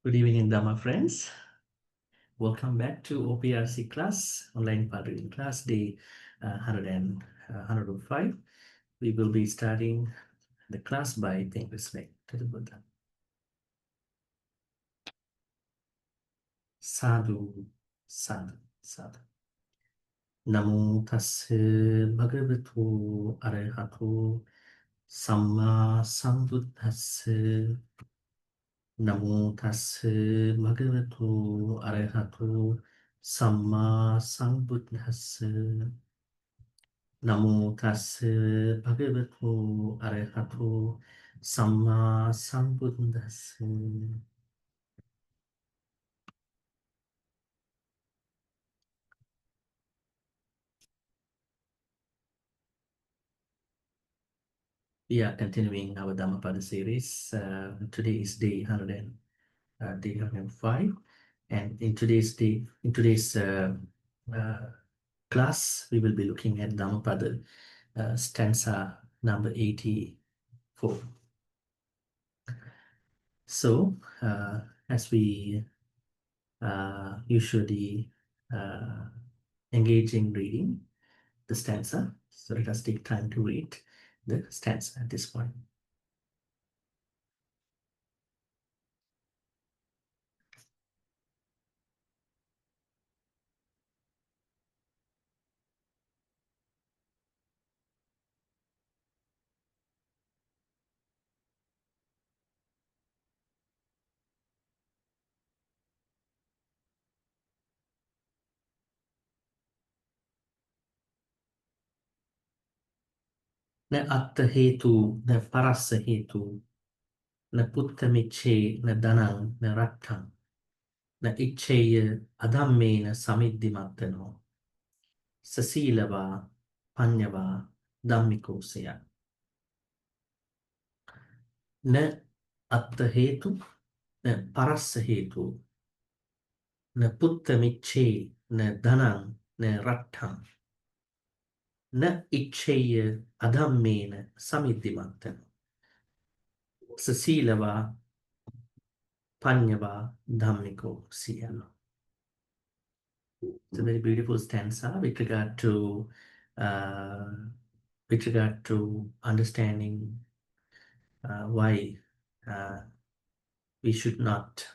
Good evening, Dhamma friends. Welcome back to OPRC class, online pattern class day 105. We will be starting the class by paying respect to the Buddha. Sadhu, sadhu, sadhu. Namo tassa bhagavato arahato samma sambuddhassa. Namo tassa bhagavato arahato samma sambuddhassa. Namo tassa bhagavato arahato samma sambuddhassa. We are continuing our Dhammapada series. Today is day 105, and in today's class, we will be looking at Dhammapada stanza number 84. So, as we usually engage in reading the stanza, so let us take time to read the stanza at this point. Na atta hetu, na parassa hetu, na putta miche, na danang, na rattang, na ichcheya adhammena samiddimattano, sasilava, panyava, dhammikosaya. Na atta hetu, na parassa hetu, na putta miche, na danang, na rattang, na ichcheya adhammena samiddimattano, sasilava, panyava, dhammikosaya. It's a very beautiful stanza uh, with regard to understanding why we should not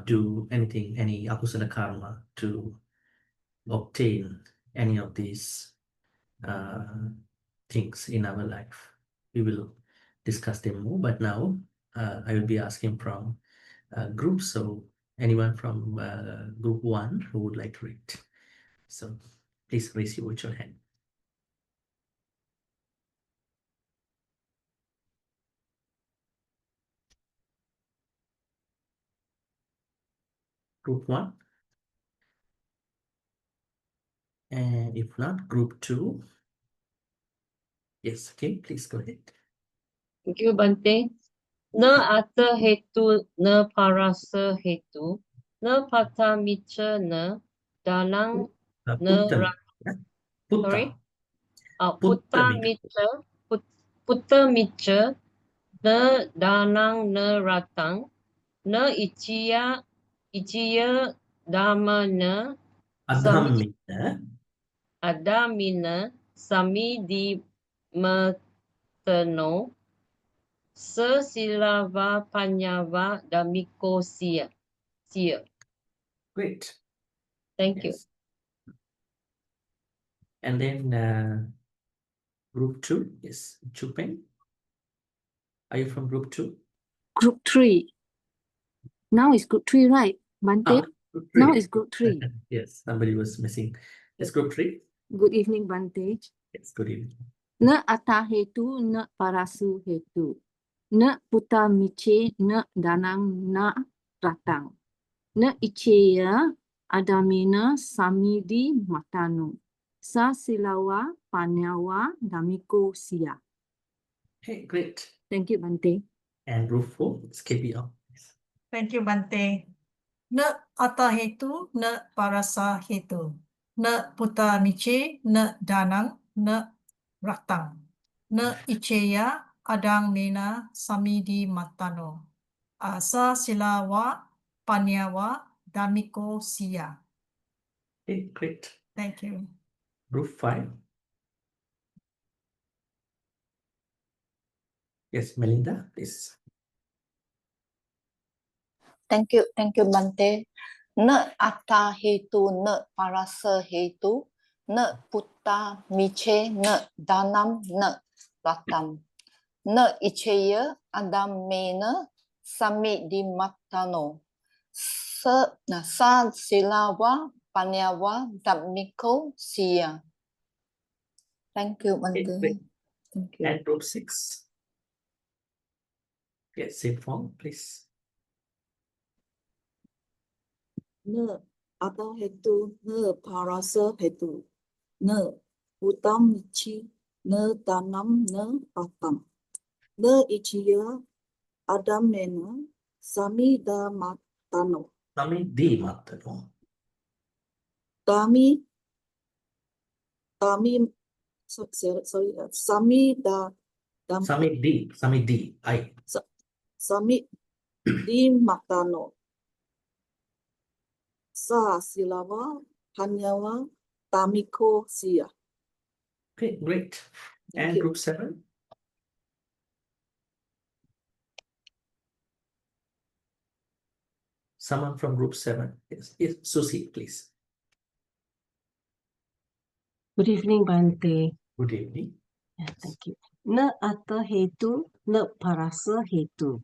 do anything, any akusala karma to obtain any of these things in our life. We will discuss them more, but now I will be asking from groups. So anyone from group 1 who would like to read. So please raise your virtual hand. Group 1. And if not, group 2. Yes, okay, please go ahead. Thank you, Bhante. Na atta hetu, na parasa hetu, na pata micha, na dalang, na Putta. sorry? Putta Putta micha, na danang, na ratang, na ichiya dhamana, adamina, sami di matano, Sesilava Panyava Dhammikosia. Great. Thank you. And then group 2 is Chupeng. Are you from group 2? Group 3. Now it's group 3, right, Bhante? Now it's group 3. Yes, somebody was missing. Yes, group 3. Good evening, Bhante. Yes, good evening. Na atta hetu, na parasu hetu. Na puta miche, na danang, na ratang. Na icheya adamina samidi matano. Sa silawa panyawa damiko siya. Hey, great. Thank you, Bhante. And group 4, it's KPL. Thank you, Bhante. Na atta hetu, na parasa hetu. Na puta miche, na danang, na ratang. Na icheya adang mena samidi matano. Sa silawa panyawa damiko siya. Okay, great. Thank you. Group 5. Yes, Melinda, please. Thank you, Bhante. Na atta hetu, na parasa hetu, na putta miche, na danam, na ratam, na icheya adamena sami dimatano, sa silawa panyawa damiko siya. Thank you, Okay, Bhante. great. Thank you. And group 6. Yes, same form, please. Na atta hetu, na parasa hetu, na utam michi, na tanam, na patam, na ichiya adamena sami da matano, Sami di matano. tami, sorry, sami da, Sami di, I. sami di matano, sa silawa panyawa tamiko siya. Okay, great. Thank And you. group 7. Someone from group 7. Yes, Susie, please. Good evening, Bhante. Good evening. Yeah, thank you. Na atta hetu, na parasa hetu.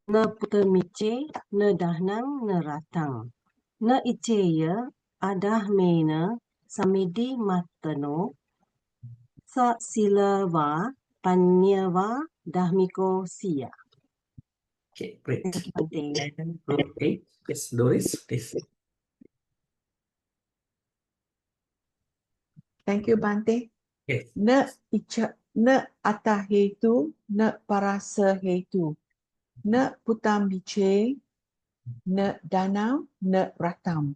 Na puta miche, na dahnang, na ratang. Na icheya, adah mena, samidi matano. Sa silawa, panyawa, dahmiko siya. Okay, great. Thank you, Bhante. And group 8. Yes, Doris, please. Thank you, Bhante. Yes. Na atta hetu, na parasa hetu, na putam biche, na danam, na ratam,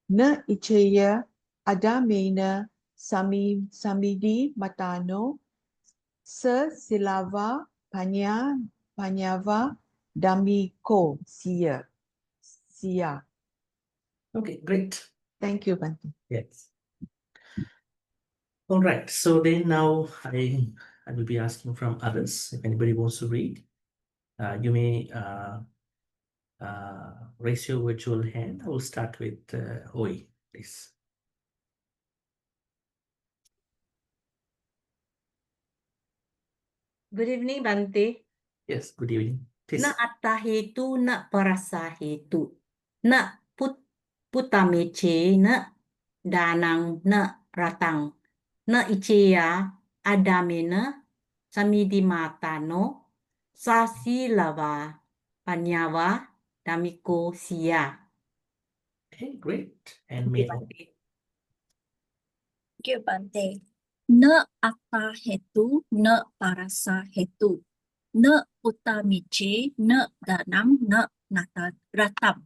na icheya adamena samidi matano, sa silawa panyawa damiko siya. Okay, great. Thank you, Bhante. Yes. All right. So then now I will be asking from others. If anybody wants to read, you may raise your virtual hand. I will start with Oi, please. Good evening, Bhante. Yes, good evening. Please. Na atta hetu, na parasa hetu, na putamece, na danang, na ratang, na icheya adamena samidimatano, sasilawa panyawa damiko siya. Okay, great. And Meho. Thank you, Bhante. Na atta hetu, na parasa hetu, na utamice, na danam, na ratam,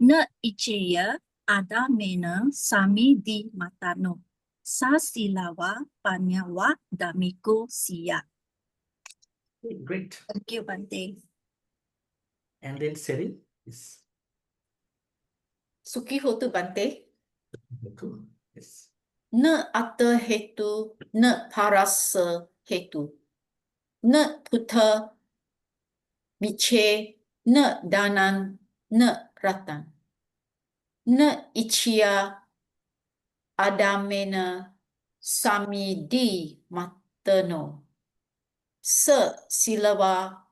na icheya adamena sami di matano, sa silawa panyawa damiko siya. Okay, great. Thank you, Bhante. And then Cyril. Yes. Suki hotu Bhante. Yes. Na atta hetu, na parasa hetu, na puta miche, na danan, na ratan, na ichia adamena sami di matano, sa silawa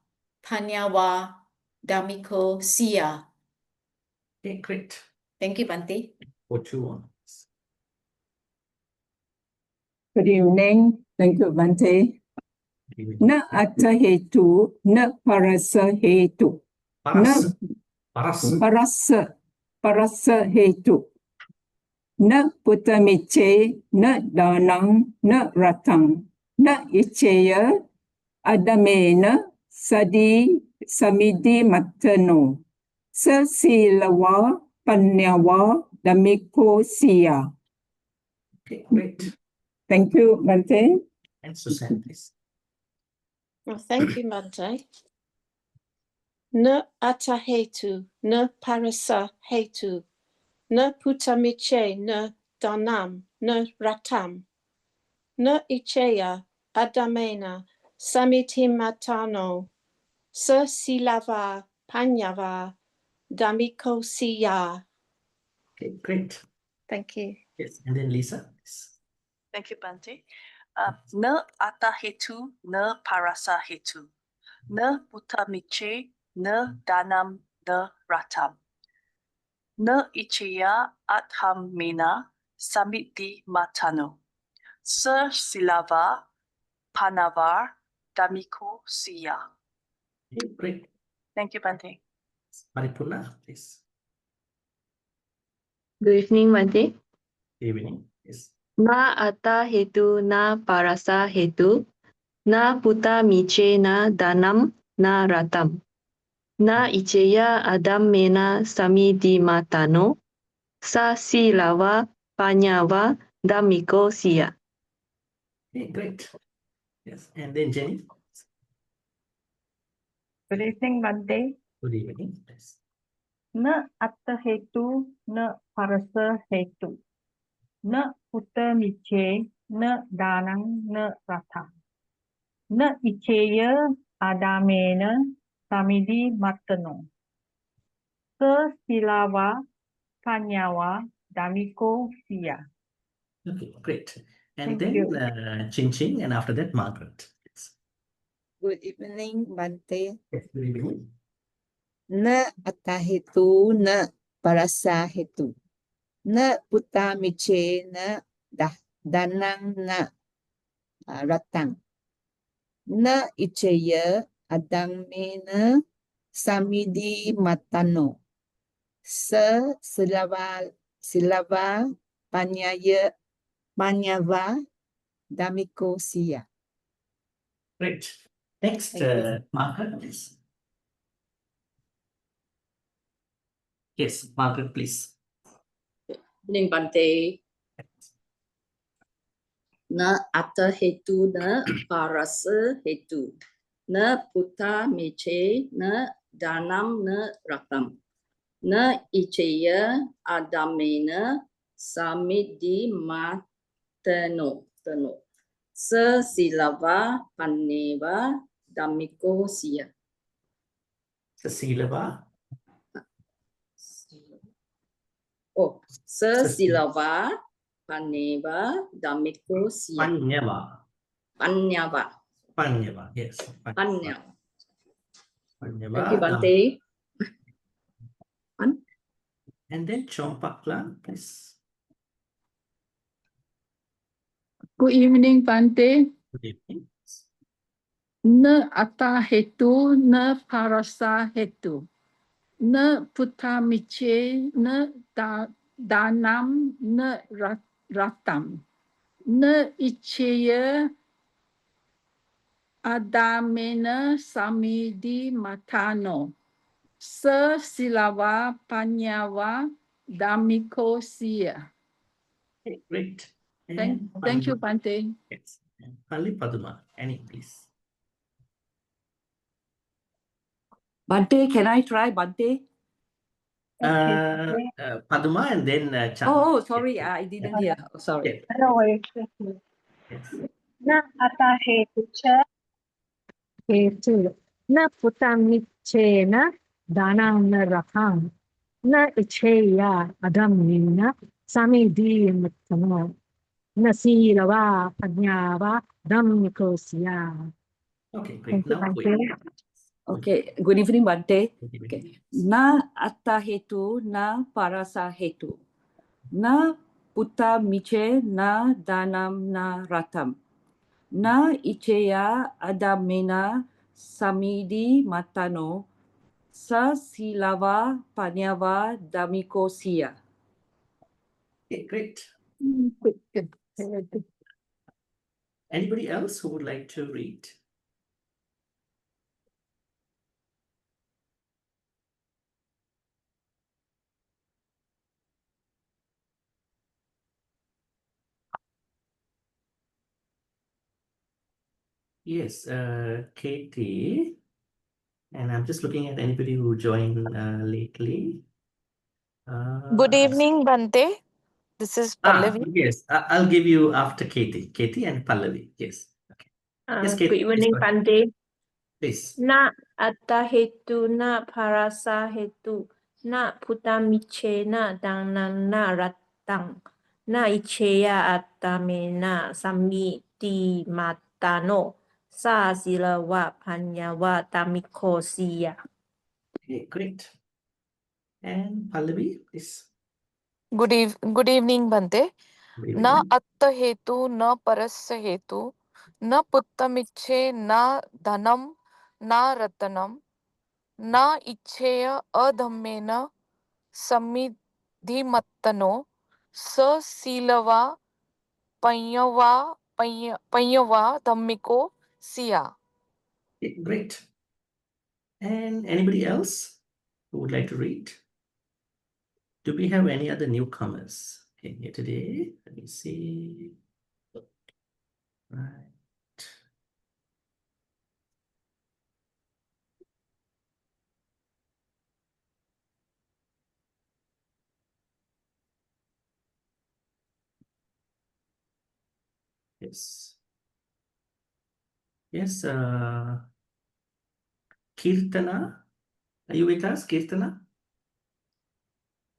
panyawa damiko siya. Okay, great. Thank you, Bhante. What you want? Good evening. Thank you, Bhante. Na atta hetu, na parasa hetu. Parasa hetu. Na putamice, na danang, na ratang, na icheya adamena samidi matano. Sa silawa panyawa damiko siya. Okay, great. Thank you, Bhante. And Susan, please. Well, thank you, Bhante. Na ata hetu, na parasa hetu, na putamiche, na danam, na ratam, na ichea, adamena, samitimatano, sa silava, panyava, damiko siya. Okay, great. Thank you. Yes, and then Lisa. Yes. Thank you, Bhante. Na ata hetu, na parasa hetu, na putamiche, na danam, na ratam, na ichea atham mena samiti matano, sa silava panavar damiko siya. Okay, great. Thank you, Bhante. Paripurna, please. Good evening, Bhante. Good evening. Yes. Na ata hetu na parasa hetu, na puta miche na danam na ratam, na ichea adam mena sami di matano, sa silava panyava damiko siya. Okay, great. Yes, and then Jenny. Good evening, Bhante. Good evening. Yes. Na atta hetu, na parasa hetu. Na puta miche, na danang, na rata. Na icheya adamena samidi matano. Sa silava panyawa damiko siya. Okay, great. And Thank then you. Ching Ching, and after that Margaret. Yes. Good evening, Bhante. Yes, good evening. Na atahetu na parasa hetu. Na puta miche na danang na ratang. Na ichaya adang na samidi matano. Sa silava panyava damiko siya. Great. Next, Margaret, please. Yes, Margaret, please. Evening, Bhante. Na ata hetu na parasa hetu. Na puta miche na danam na ratam. Na ichaya adamena samidi matano. Sa silava paneva damiko siya. Sa silava. Oh, sa silava paneva damiko siya. Panyava, yes. Panyava. Panyava. Thank you, Bhante. And then Chompakla, please. Good evening, Bhante. Good evening. Na ata hetu, na parasa hetu. Na puta miche, na danam, na ratam. Na ichaya adamena samidi matano. Sa silava panyawa damiko siya. Okay, great. Thank you, Bhante. Yes. Pali Paduma, Annie, please. Bhante, can I try Bhante? Paduma and then Chan. Oh, sorry, I didn't hear. Oh, sorry. No worries. Yes. Na ata hetu cha hetu. Na puta miche na danang na rakang. Na icheya adamina samidi matano. Na silava panyava damiko siya. Okay, great. Now wait. Okay, good evening, Bhante. Okay. Na atta hetu na parasa hetu. Na puta miche na danam na ratam. Na ichea adamena samidi matano. Sa silava panyava damiko siya. Okay, great. Anybody else who would like to read? Yes, Katie. And I'm just looking at anybody who joined lately. Good evening, Bhante. This is Pallavi. Yes, I'll give you after Katie. Katie and Pallavi. Yes. Okay. Yes, Katie. Good evening, Bhante. Please. Na atta hetu na parasa hetu na putamiche na dangnam na ratang na icheya atamena sami di matano sa silawa panyawa tamiko siya. Okay, great. And Pallavi, please. Good evening, Bhante. Na atta hetu na parasya hetu na puttamiche na dhanam na ratanam na icheya adhammena samidhimattano sa silava panyava dhammiko siya. Okay, great. And anybody else who would like to read? Do we have any other newcomers in here today? Let me see. Right. Yes. Yes, Kirtana. Are you with us, Kirtana?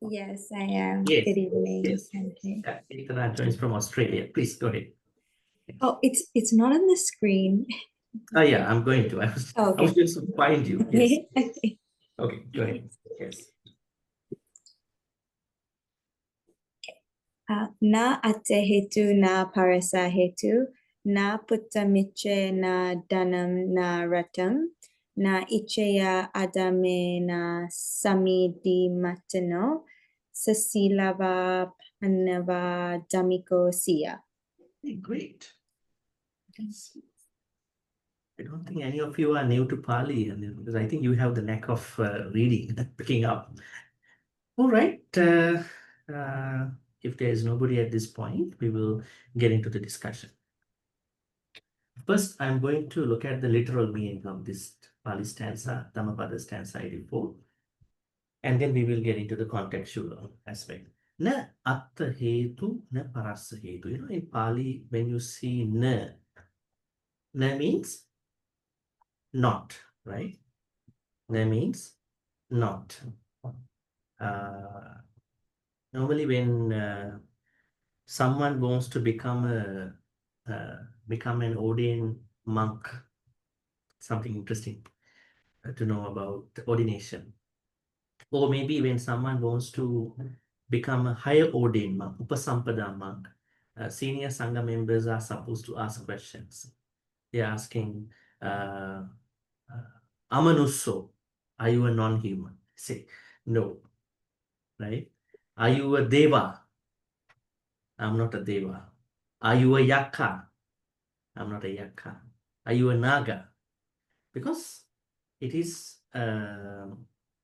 Yes, I am. Yes. Good evening. Yes. Okay. Kirtana joins from Australia. Please go ahead. Oh, it's not on the screen. Oh yeah, I'm going to. I was Okay. just to find you. Yes. Okay. Okay, go ahead. Yes. Na ate hetu na parasa hetu na putamiche na danam na ratam na icheya adame na samidi matano sasilava panava damiko siya. Okay, great. I don't think any of you are new to Pali, because I think you have the knack of reading, picking up. All right. If there is nobody at this point, we will get into the discussion. First, I'm going to look at the literal meaning of this Pali stanza, Dhammapada stanza 84. And then we will get into the contextual aspect. Na atta hetu, na parasa hetu. You know, in Pali, when you see na means not, right? Na means not. Normally, when someone wants to become an ordained monk, something interesting to know about ordination. Or maybe when someone wants to become a higher ordained monk, Upasampada monk, senior Sangha members are supposed to ask questions. They're asking, Amanusso, are you a non-human? Say, no, right? Are you a Deva? I'm not a Deva. Are you a Yakka? I'm not a Yakka. Are you a Naga? Because it is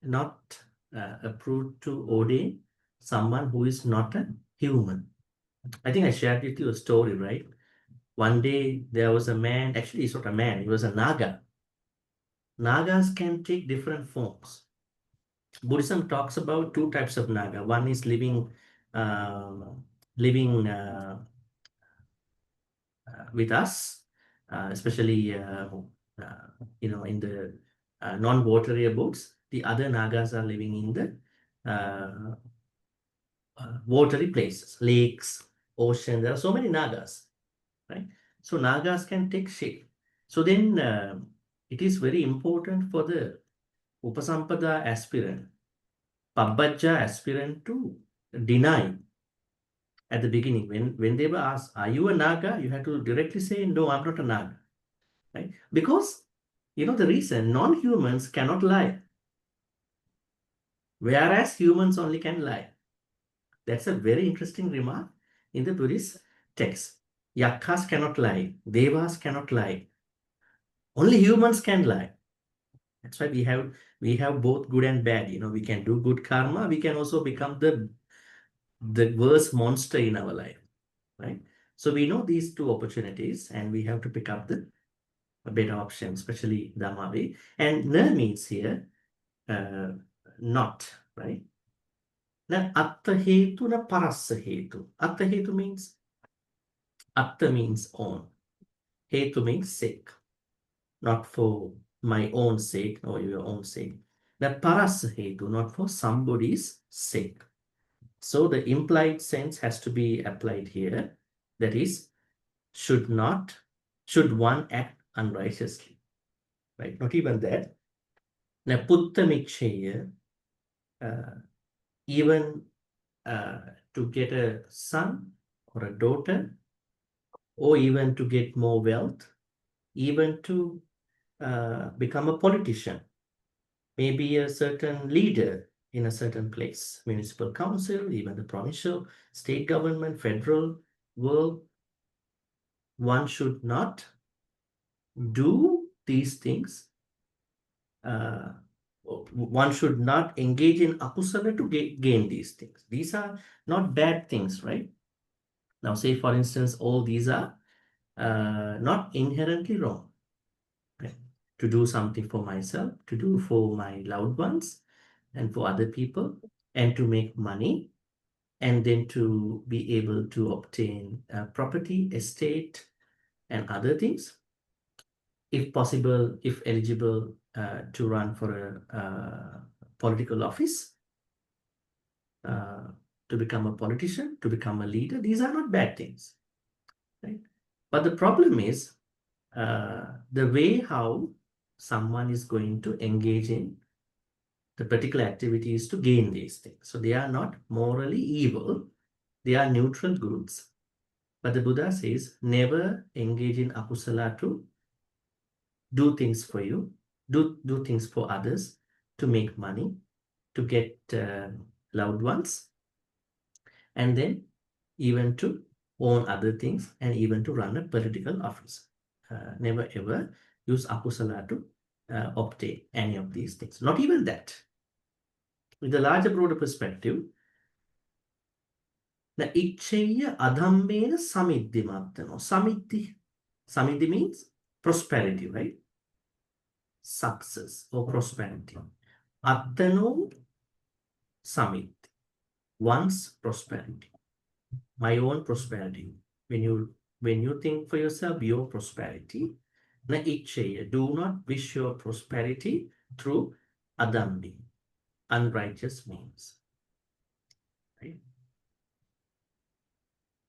not approved to ordain someone who is not a human. I think I shared with you a story, right? One day there was a man, actually he's not a man, he was a Naga. Nagas can take different forms. Buddhism talks about two types of Naga. One is living with us, especially in the non-watery abodes. The other Nagas are living in the watery places, lakes, ocean. There are so many Nagas, right? So Nagas can take shape. So then it is very important for the Upasampada aspirant, Pabbajja aspirant to deny at the beginning. When they were asked, are you a Naga? You have to directly say, no, I'm not a Naga. Right? Because, the reason, non-humans cannot lie. Whereas humans only can lie. That's a very interesting remark in the Buddhist text. Yakkas cannot lie. Devas cannot lie. Only humans can lie. That's why we have both good and bad. We can do good karma. We can also become the worst monster in our life. Right? So we know these two opportunities and we have to pick up the a better option, especially Dhammapada. And na means here not, right? Na atta hetu na parassa hetu. Atta hetu means, atta means on. Hetu means sake. Not for my own sake or your own sake. The parassa hetu, not for somebody's sake. So the implied sense has to be applied here. That is, should one act unrighteously, right? Not even that. Now, putta michaya, even to get a son or a daughter, or even to get more wealth, even to become a politician, maybe a certain leader in a certain place, municipal council, even the provincial, state government, federal world, one should not do these things. One should not engage in akusala to gain these things. These are not bad things, right? Now, say for instance, all these are not inherently wrong. Right? To do something for myself, to do for my loved ones, and for other people, and to make money, and then to be able to obtain property, estate, and other things. If possible, if eligible, to run for a political office, to become a politician, to become a leader. These are not bad things, right? But the problem is the way how someone is going to engage in the particular activities to gain these things. So they are not morally evil. They are neutral goods. But the Buddha says, never engage in akusala to do things for you, do things for others, to make money, to get loved ones, and then even to own other things, and even to run a political office. Never ever use akusala to obtain any of these things. Not even that. With a larger, broader perspective, the ichcheya adhammena samiddhi mattano. Samiddhi means prosperity, right? Success or prosperity. Attano samiddhi, one's prosperity, my own prosperity. When you think for yourself, your prosperity, na ichcheya, do not wish your prosperity through adhammi, unrighteous means. Right?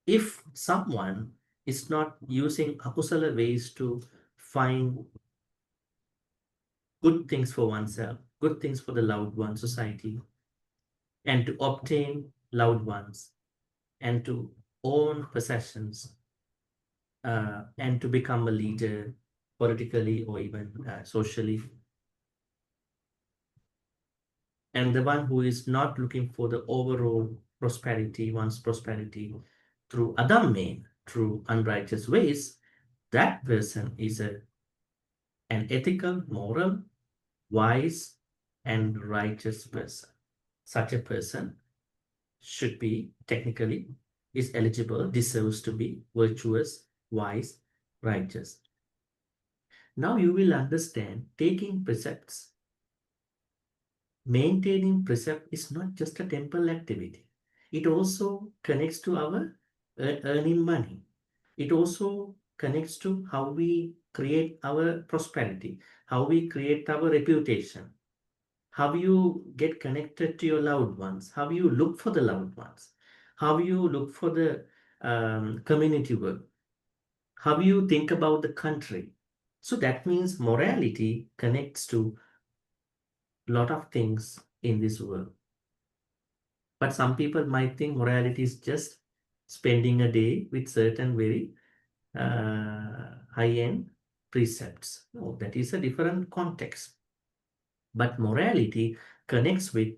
If someone is not using akusala ways to find good things for oneself, good things for the loved one, society, and to obtain loved ones, and to own possessions, and to become a leader politically or even socially, and the one who is not looking for the overall prosperity, one's prosperity through adhamme, through unrighteous ways, that person is an ethical, moral, wise, and righteous person. Such a person should be, technically, is eligible, deserves to be virtuous, wise, righteous. Now you will understand, taking precepts, maintaining precept is not just a temple activity. It also connects to our earning money. It also connects to how we create our prosperity, how we create our reputation, how you get connected to your loved ones, how you look for the loved ones, how you look for the community work, how you think about the country. So that means morality connects to a lot of things in this world. But some people might think morality is just spending a day with certain very high-end precepts. No, that is a different context. But morality connects with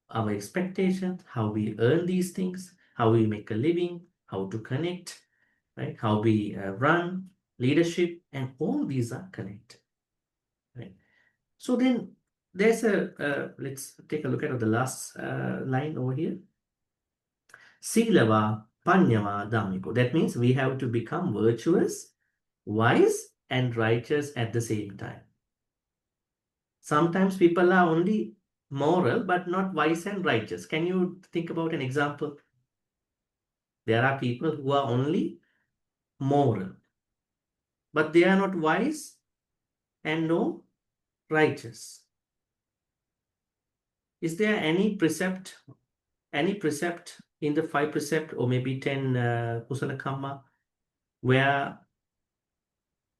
our expectations, how we earn these things, how we make a living, how to connect, right? How we run leadership, and all these are connected, right? So then there's let's take a look at the last line over here. Silava, Panyava, Dhammiko. That means we have to become virtuous, wise, and righteous at the same time. Sometimes people are only moral but not wise and righteous. Can you think about an example? There are people who are only moral, but they are not wise and no righteous. Is there any precept in the 5 precept or maybe 10 kusala kamma where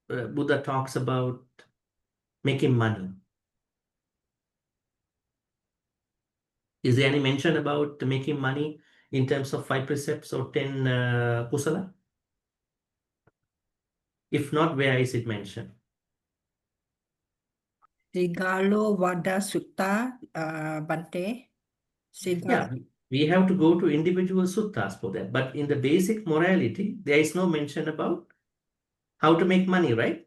Buddha talks about making money? Is there any mention about making money in terms of 5 precepts or 10 kusala? If not, where is it mentioned? Sigalo Vada Sutta, Bhante. Yeah, we have to go to individual suttas for that. But in the basic morality, there is no mention about how to make money, right?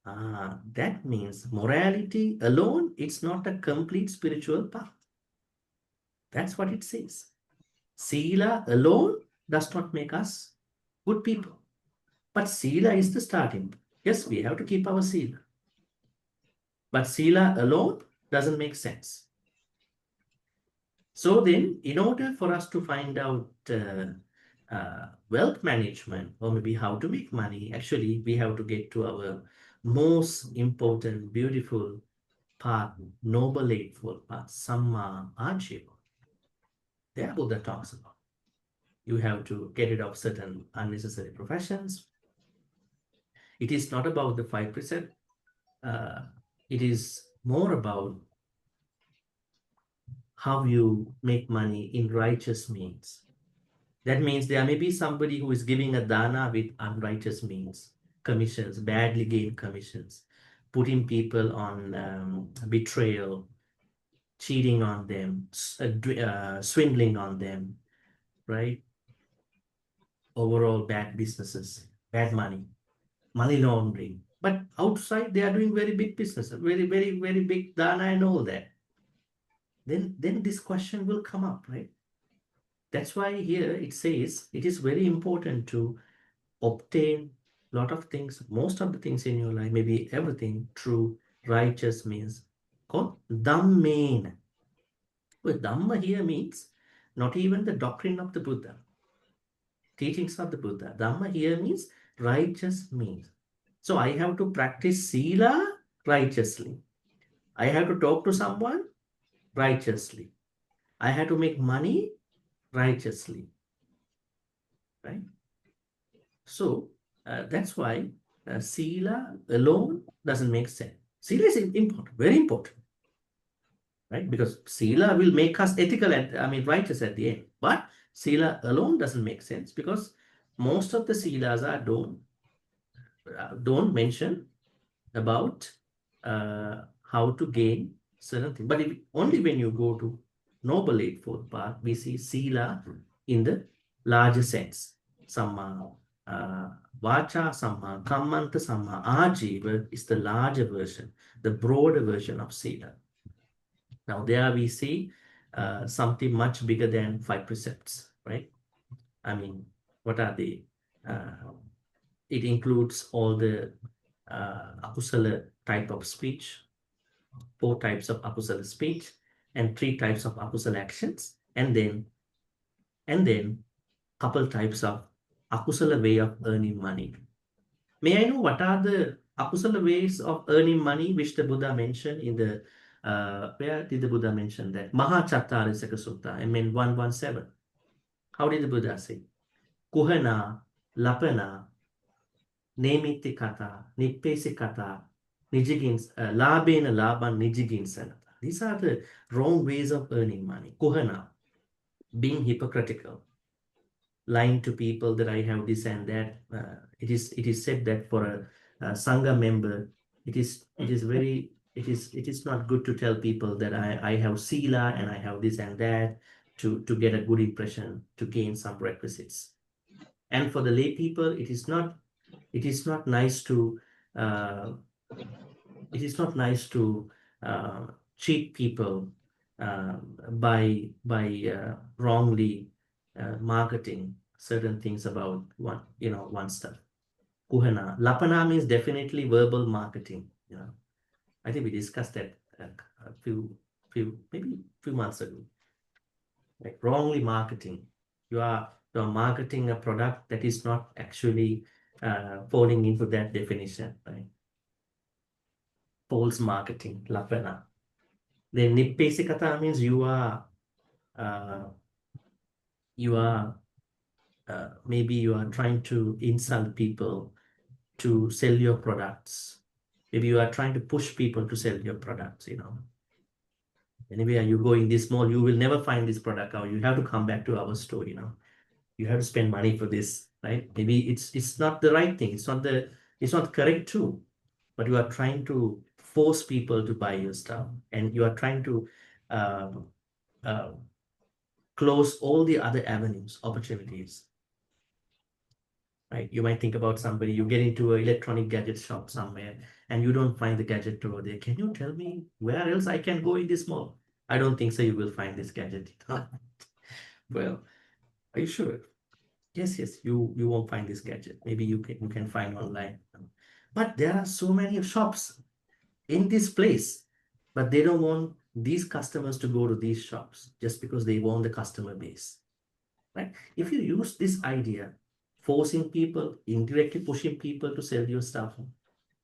That means morality alone, it's not a complete spiritual path. That's what it says. Sila alone does not make us good people. But Sila is the starting. Yes, we have to keep our Sila. But Sila alone doesn't make sense. So then, in order for us to find out wealth management or maybe how to make money, actually, we have to get to our most important, beautiful path, noble eightfold path, Samma Ajiva. There Buddha talks about. You have to get rid of certain unnecessary professions. It is not about the 5 precepts. It is more about how you make money in righteous means. That means there may be somebody who is giving a dana with unrighteous means, commissions, badly gained commissions, putting people on betrayal, cheating on them, swindling on them, right? Overall bad businesses, bad money, money laundering. But outside they are doing very big business, very, very, very big dana and all that. Then this question will come up, right? That's why here it says it is very important to obtain a lot of things, most of the things in your life, maybe everything, through righteous means called Dhammain. Well, Dhamma here means not even the doctrine of the Buddha, teachings of the Buddha. Dhamma here means righteous means. So I have to practice Sila righteously. I have to talk to someone righteously. I have to make money righteously, right? So that's why Sila alone doesn't make sense. Sila is important, very important, right? Because Sila will make us ethical, righteous at the end. But Sila alone doesn't make sense because most of the Silas don't mention about how to gain certain things. But only when you go to Noble Eightfold Path, we see Sila in the larger sense. Samma Vacha, Samma Kammanta, Samma Ajiva is the larger version, the broader version of Sila. Now there we see something much bigger than 5 precepts, right? What are they? It includes all the akusala type of speech, 4 types of akusala speech, and 3 types of akusala actions, and then couple types of akusala way of earning money. May I know what are the akusala ways of earning money which the Buddha mentioned in the where did the Buddha mention that? Mahachattarisaka Sutta, 117. How did the Buddha say? Kuhana, Lapana, Nemitti kata, Nippesi kata, Nijigins, Labena Laban Nijigin Sanata. These are the wrong ways of earning money. Kuhana, being hypocritical, lying to people that I have this and that. It is said that for a Sangha member, it is not good to tell people that I have Sila and I have this and that to get a good impression, to gain some requisites. And for the lay people, it is not nice to cheat people by wrongly marketing certain things about one stuff. Puhana. Lapana means definitely verbal marketing. You know, I think we discussed that a maybe few months ago. Like wrongly marketing. You're marketing a product that is not actually falling into that definition, right? False marketing, lapana. Then nippesikata means you are maybe you are trying to insult people to sell your products. Maybe you are trying to push people to sell your products, you know. Anyway, you go in this mall, you will never find this product, or you have to come back to our store, you know. You have to spend money for this, right? Maybe it's not the right thing. It's not correct too, but you are trying to force people to buy your stuff, and you are trying to close all the other avenues, opportunities. Right? You might think about somebody, you get into an electronic gadget shop somewhere and you don't find the gadget over there. Can you tell me where else I can go in this mall? I don't think so you will find this gadget. Well, are you sure? Yes, you won't find this gadget. Maybe you can find online. But there are so many shops in this place, but they don't want these customers to go to these shops just because they want the customer base. Right? If you use this idea, forcing people, indirectly pushing people to sell your stuff,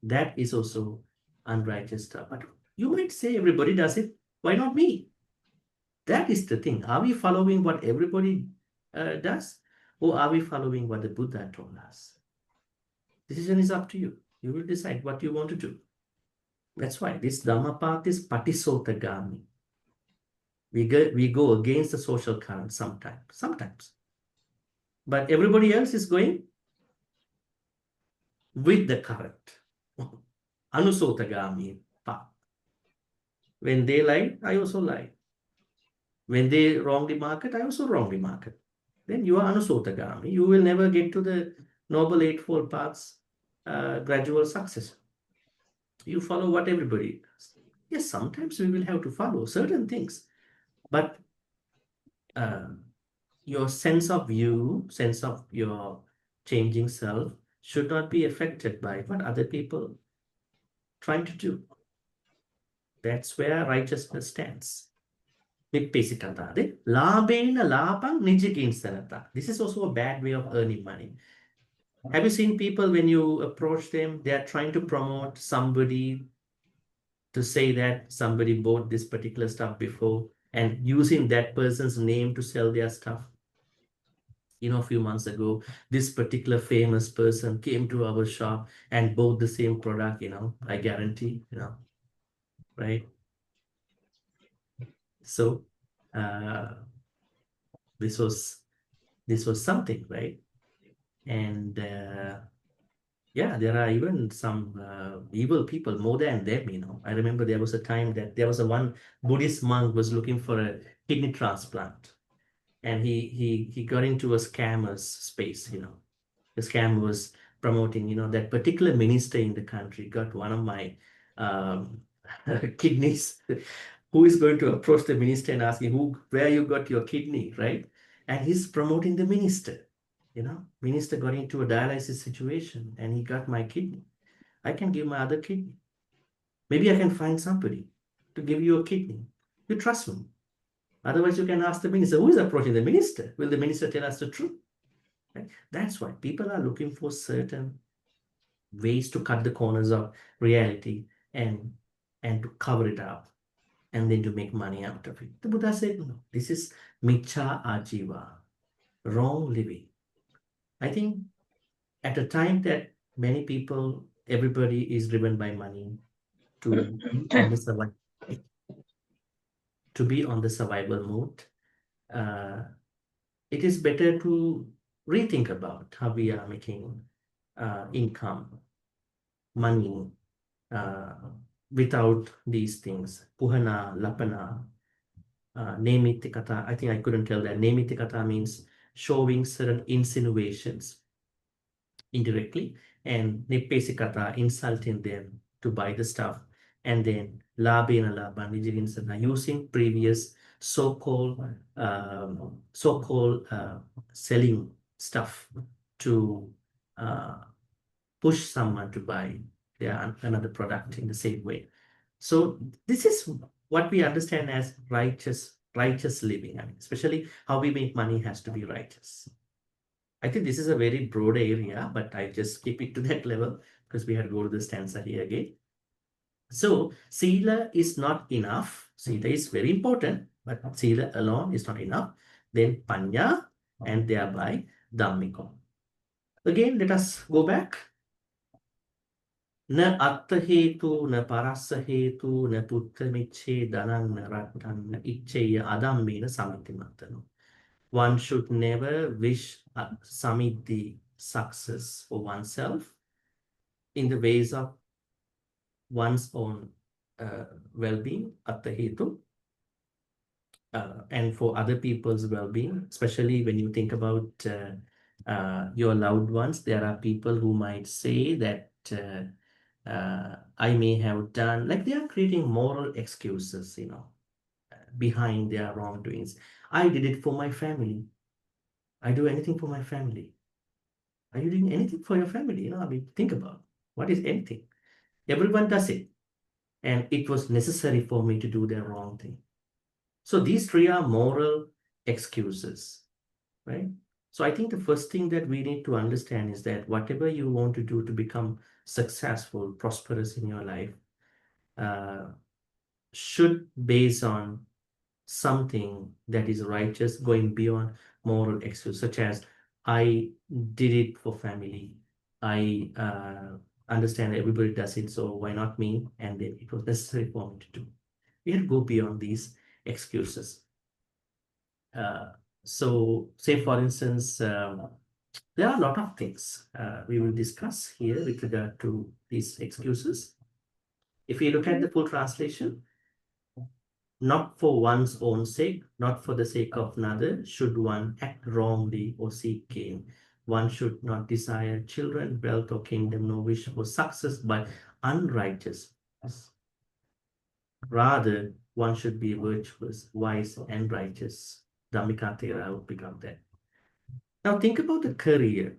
that is also unrighteous stuff. But you might say everybody does it. Why not me? That is the thing. Are we following what everybody does? Or are we following what the Buddha told us? Decision is up to you. You will decide what you want to do. That's why this Dhammapada is patisotagami. We go against the social current sometimes. But everybody else is going with the current. Anusotagami path. When they lie, I also lie. When they wrongly market, I also wrongly market. Then you are anusotagami. You will never get to the Noble Eightfold Path's gradual success. You follow what everybody does. Yes, sometimes we will have to follow certain things, but your sense of you, sense of your changing self should not be affected by what other people trying to do. That's where righteousness stands. This is also a bad way of earning money. Have you seen people when you approach them, they are trying to promote somebody to say that somebody bought this particular stuff before and using that person's name to sell their stuff? You know, a few months ago, this particular famous person came to our shop and bought the same product, you know, I guarantee, you know, right? So this was something, right? And yeah, there are even some evil people more than them, you know. I remember there was a time that there was one Buddhist monk was looking for a kidney transplant, and he got into a scammer's space, you know. The scam was promoting, you know, that particular minister in the country got one of my kidneys. Who is going to approach the minister and asking where you got your kidney, right? And he's promoting the minister. You know, minister got into a dialysis situation and he got my kidney. I can give my other kidney. Maybe I can find somebody to give you a kidney. You trust me. Otherwise, you can ask the minister, who is approaching the minister? Will the minister tell us the truth? Right? That's why people are looking for certain ways to cut the corners of reality and to cover it up and then to make money out of it. The Buddha said, no, this is micha ajiva, wrong living. I think at a time that many people, everybody is driven by money to be on the survival mode, it is better to rethink about how we are making income, money, without these things. Puhana, lapana, nemitikata. I think I couldn't tell that. Nemitikata means showing certain insinuations indirectly, and nippesikata, insulting them to buy the stuff, and then labena laban, using previous so-called selling stuff to push someone to buy another product in the same way. So this is what we understand as righteous living. I mean, especially how we make money has to be righteous. I think this is a very broad area, but I just keep it to that level because we had to go to the stanza here again. So sila is not enough. Sila is very important, but sila alone is not enough. Then panya and thereby dhammiko. Again, let us go back. Na atta hetu, na parassa hetu, na putta miche danang na rattan na iccheya adammena samittimattano. One should never wish samiddhi, success for oneself in the ways of one's own well-being, atta hetu, and for other people's well-being, especially when you think about your loved ones. There are people who might say that I may have done, like they are creating moral excuses, behind their wrongdoings. I did it for my family. I do anything for my family. Are you doing anything for your family? I mean, think about what is anything. Everyone does it. And it was necessary for me to do the wrong thing. So these three are moral excuses, right? So I think the first thing that we need to understand is that whatever you want to do to become successful, prosperous in your life, should base on something that is righteous, going beyond moral excuse, such as I did it for family. I understand everybody does it, so why not me? And then it was necessary for me to do. We have to go beyond these excuses. So say for instance, there are a lot of things we will discuss here with regard to these excuses. If we look at the full translation, not for one's own sake, not for the sake of another, should one act wrongly or seek gain. One should not desire children, wealth, or kingdom, nor wish for success by unrighteousness. Rather, one should be virtuous, wise, and righteous. Dhammika Thera would become that. Now think about the career,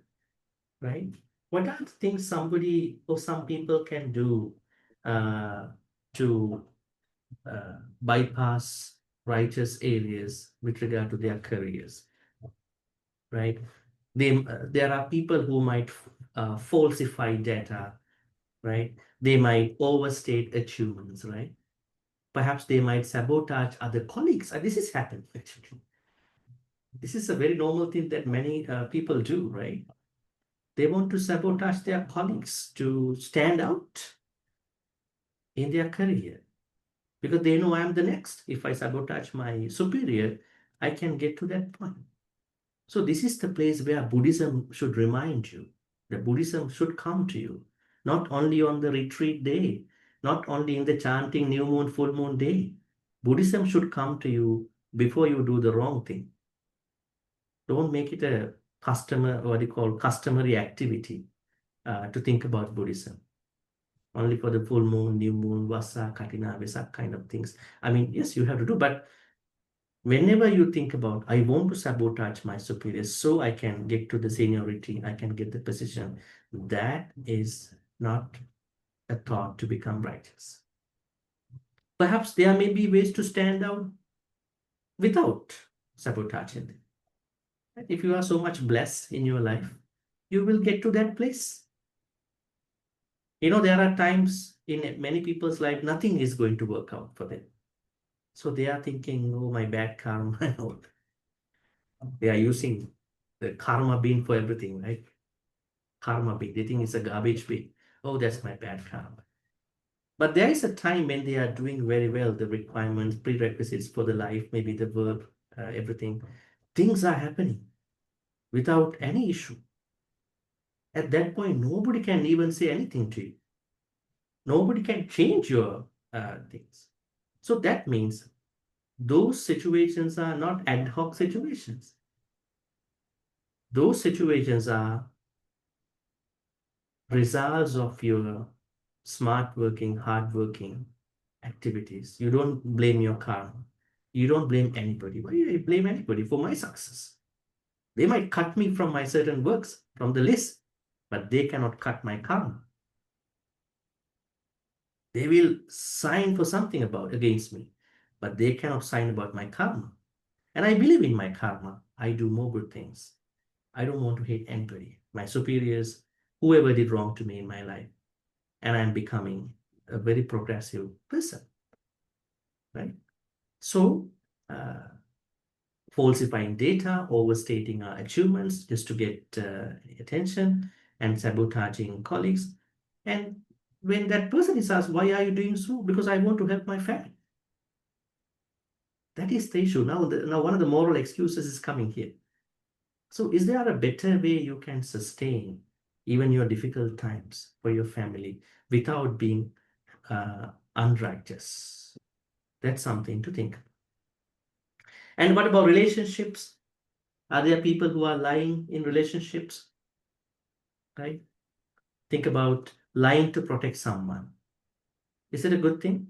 right? What are the things somebody or some people can do to bypass righteous areas with regard to their careers, right? There are people who might falsify data, right? They might overstate achievements, right? Perhaps they might sabotage other colleagues. This is happened, actually. This is a very normal thing that many people do, right? They want to sabotage their colleagues to stand out in their career because they know I'm the next. If I sabotage my superior, I can get to that point. So this is the place where Buddhism should remind you that Buddhism should come to you, not only on the retreat day, not only in the chanting new moon, full moon day. Buddhism should come to you before you do the wrong thing. Don't make it a customary activity to think about Buddhism. Only for the full moon, new moon, Vasa, Katina, Vesak kind of things. I mean, yes, you have to do, but whenever you think about, I want to sabotage my superiors so I can get to the seniority, I can get the position, that is not a thought to become righteous. Perhaps there may be ways to stand out without sabotaging them. If you are so much blessed in your life, you will get to that place. There are times in many people's life, nothing is going to work out for them. So they are thinking, oh, my bad karma. They are using the karma bin for everything, right? Karma bin. They think it's a garbage bin. Oh, that's my bad karma. But there is a time when they are doing very well, the requirements, prerequisites for the life, maybe the work, everything. Things are happening without any issue. At that point, nobody can even say anything to you. Nobody can change your things. So that means those situations are not ad hoc situations. Those situations are results of your smart working, hard working activities. You don't blame your karma. You don't blame anybody. Why do I blame anybody for my success? They might cut me from my certain works, from the list. but they cannot cut my karma. They will sign for something against me, but they cannot sign about my karma. And I believe in my karma. I do more good things. I don't want to hate anybody, my superiors, whoever did wrong to me in my life. And I'm becoming a very progressive person, right? So, falsifying data, overstating our achievements just to get attention, and sabotaging colleagues. And when that person is asked, why are you doing so? Because I want to help my family. That is the issue. Now one of the moral excuses is coming here. So is there a better way you can sustain even your difficult times for your family without being unrighteous? That's something to think. And what about relationships? Are there people who are lying in relationships? Right? Think about lying to protect someone. Is it a good thing?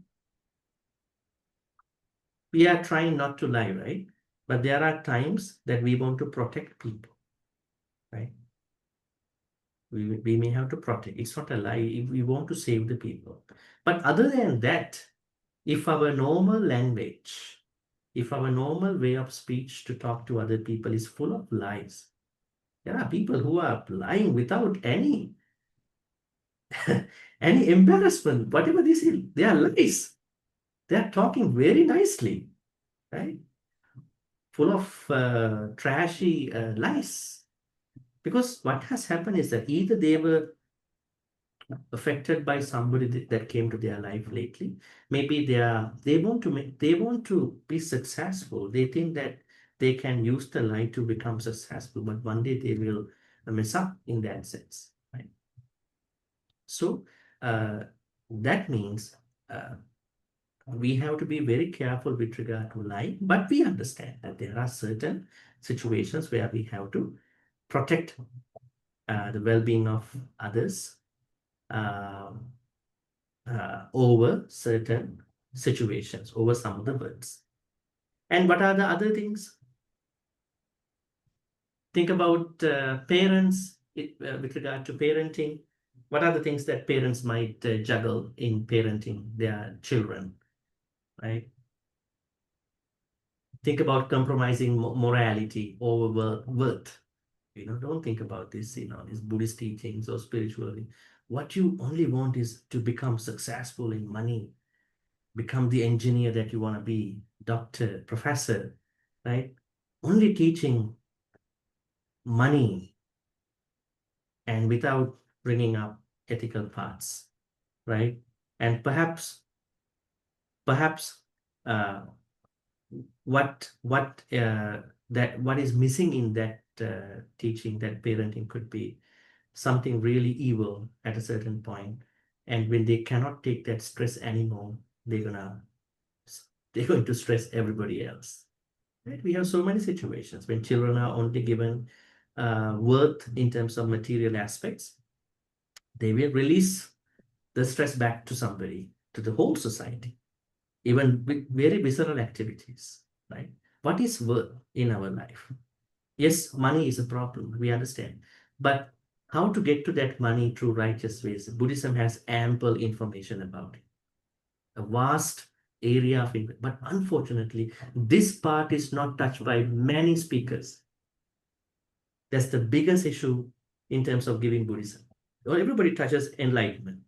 We are trying not to lie, right? But there are times that we want to protect people, right? We may have to protect. It's not a lie. If we want to save the people. But other than that, if our normal language, if our normal way of speech to talk to other people is full of lies, there are people who are lying without any embarrassment, whatever this is, they are lies. They are talking very nicely, right? Full of trashy lies. Because what has happened is that either they were affected by somebody that came to their life lately. Maybe they want to be successful. They think that they can use the lie to become successful, but one day they will mess up in that sense, right? So that means we have to be very careful with regard to lying, but we understand that there are certain situations where we have to protect the well-being of others over certain situations, over some of the words. And what are the other things? Think about parents with regard to parenting. What are the things that parents might juggle in parenting their children, right? Think about compromising morality over worth. Don't think about this, these Buddhist teachings or spiritually. What you only want is to become successful in money, become the engineer that you want to be, doctor, professor, right? Only teaching money and without bringing up ethical parts, right? And perhaps what is missing in that teaching, that parenting could be something really evil at a certain point, and when they cannot take that stress anymore, they're going to stress everybody else, right? We have so many situations when children are only given worth in terms of material aspects. They will release the stress back to somebody, to the whole society, even with very visceral activities, right? What is worth in our life? Yes, money is a problem, we understand. But how to get to that money through righteous ways? Buddhism has ample information about it. A vast area of it. But unfortunately, this part is not touched by many speakers. That's the biggest issue in terms of giving Buddhism. Well, everybody touches enlightenment.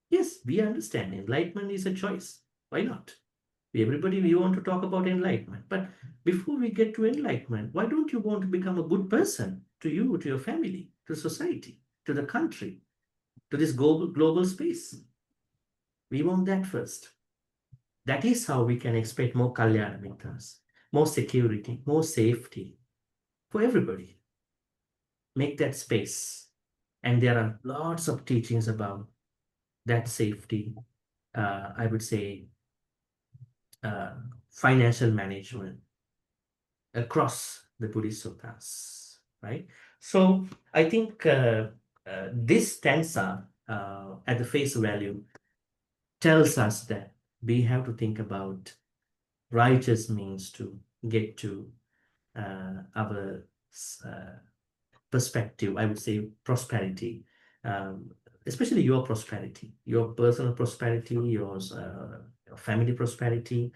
Yes, we understand enlightenment is a choice. Why not? We want to talk about enlightenment. But before we get to enlightenment, why don't you want to become a good person to you, to your family, to society, to the country, to this global space? We want that first. That is how we can expect more Kalyana Mitras, more security, more safety for everybody. Make that space. And there are lots of teachings about that safety. I would say financial management across the Buddhist suttas, right? So I think this stanza at the face value tells us that we have to think about righteous means to get to our perspective, I would say prosperity, especially your prosperity, your personal prosperity, your family prosperity,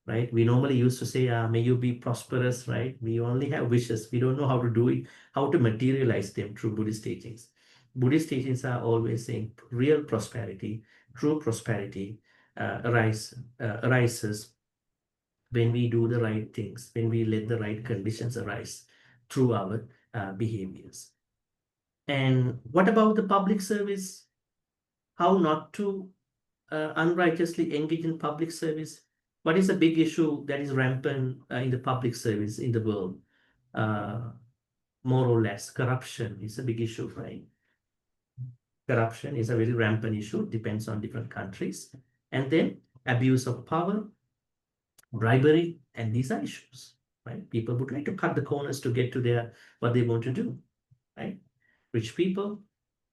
right? We normally used to say, may you be prosperous, right? We only have wishes. We don't know how to do it, how to materialize them through Buddhist teachings. Buddhist teachings are always saying real prosperity, true prosperity arises when we do the right things, when we let the right conditions arise through our behaviors. And what about the public service? How not to unrighteously engage in public service? What is a big issue that is rampant in the public service in the world? More or less, corruption is a big issue, right? Corruption is a very rampant issue, depends on different countries. And then abuse of power, bribery, and these are issues, right? People would like to cut the corners to get to what they want to do, right? Rich people,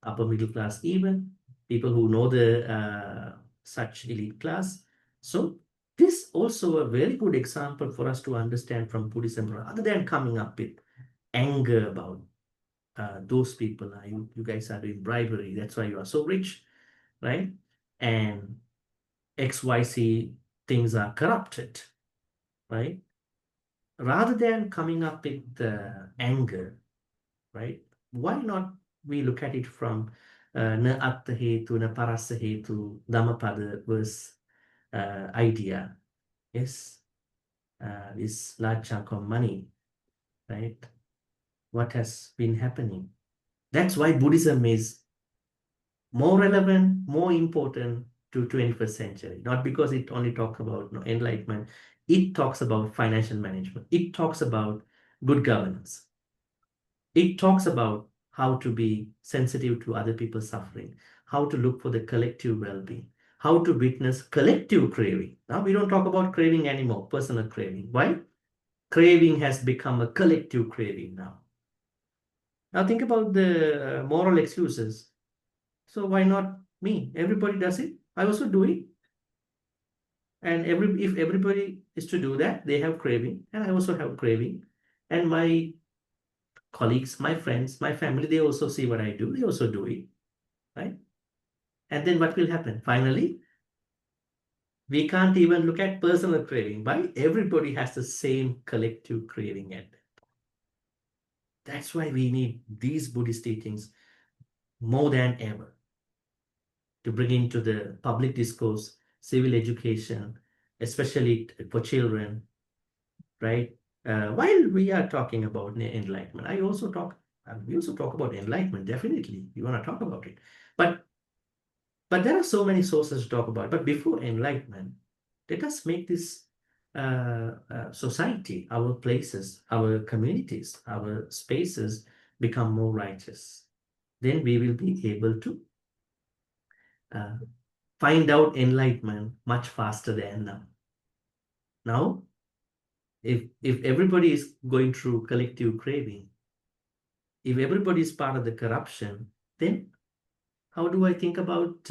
upper middle class even, people who know the such elite class. So this also a very good example for us to understand from Buddhism, rather than coming up with anger about those people. You guys are doing bribery, that's why you are so rich, right? And XYZ things are corrupted, right? Rather than coming up with anger, right? Why not we look at it from na atta hetu, na parasa hetu, Dhammapada verse idea. Yes, this large chunk of money, right? What has been happening? That's why Buddhism is more relevant, more important to 21st century. Not because it only talks about enlightenment. It talks about financial management. It talks about good governance. It talks about how to be sensitive to other people's suffering, how to look for the collective well-being, how to witness collective craving. Now we don't talk about craving anymore, personal craving. Why? Craving has become a collective craving now. Now think about the moral excuses. So why not me? Everybody does it. I also do it. And if everybody is to do that, they have craving, and I also have craving. And my colleagues, my friends, my family, they also see what I do. They also do it, right? And then what will happen? Finally, we can't even look at personal craving. Why? Everybody has the same collective craving at that. That's why we need these Buddhist teachings more than ever to bring into the public discourse, civil education, especially for children, right? While we are talking about enlightenment, we also talk about enlightenment, definitely. We want to talk about it. But there are so many sources to talk about. But before enlightenment, let us make this society, our places, our communities, our spaces become more righteous. Then we will be able to find out enlightenment much faster than now. Now, if everybody is going through collective craving, if everybody is part of the corruption, then how do I think about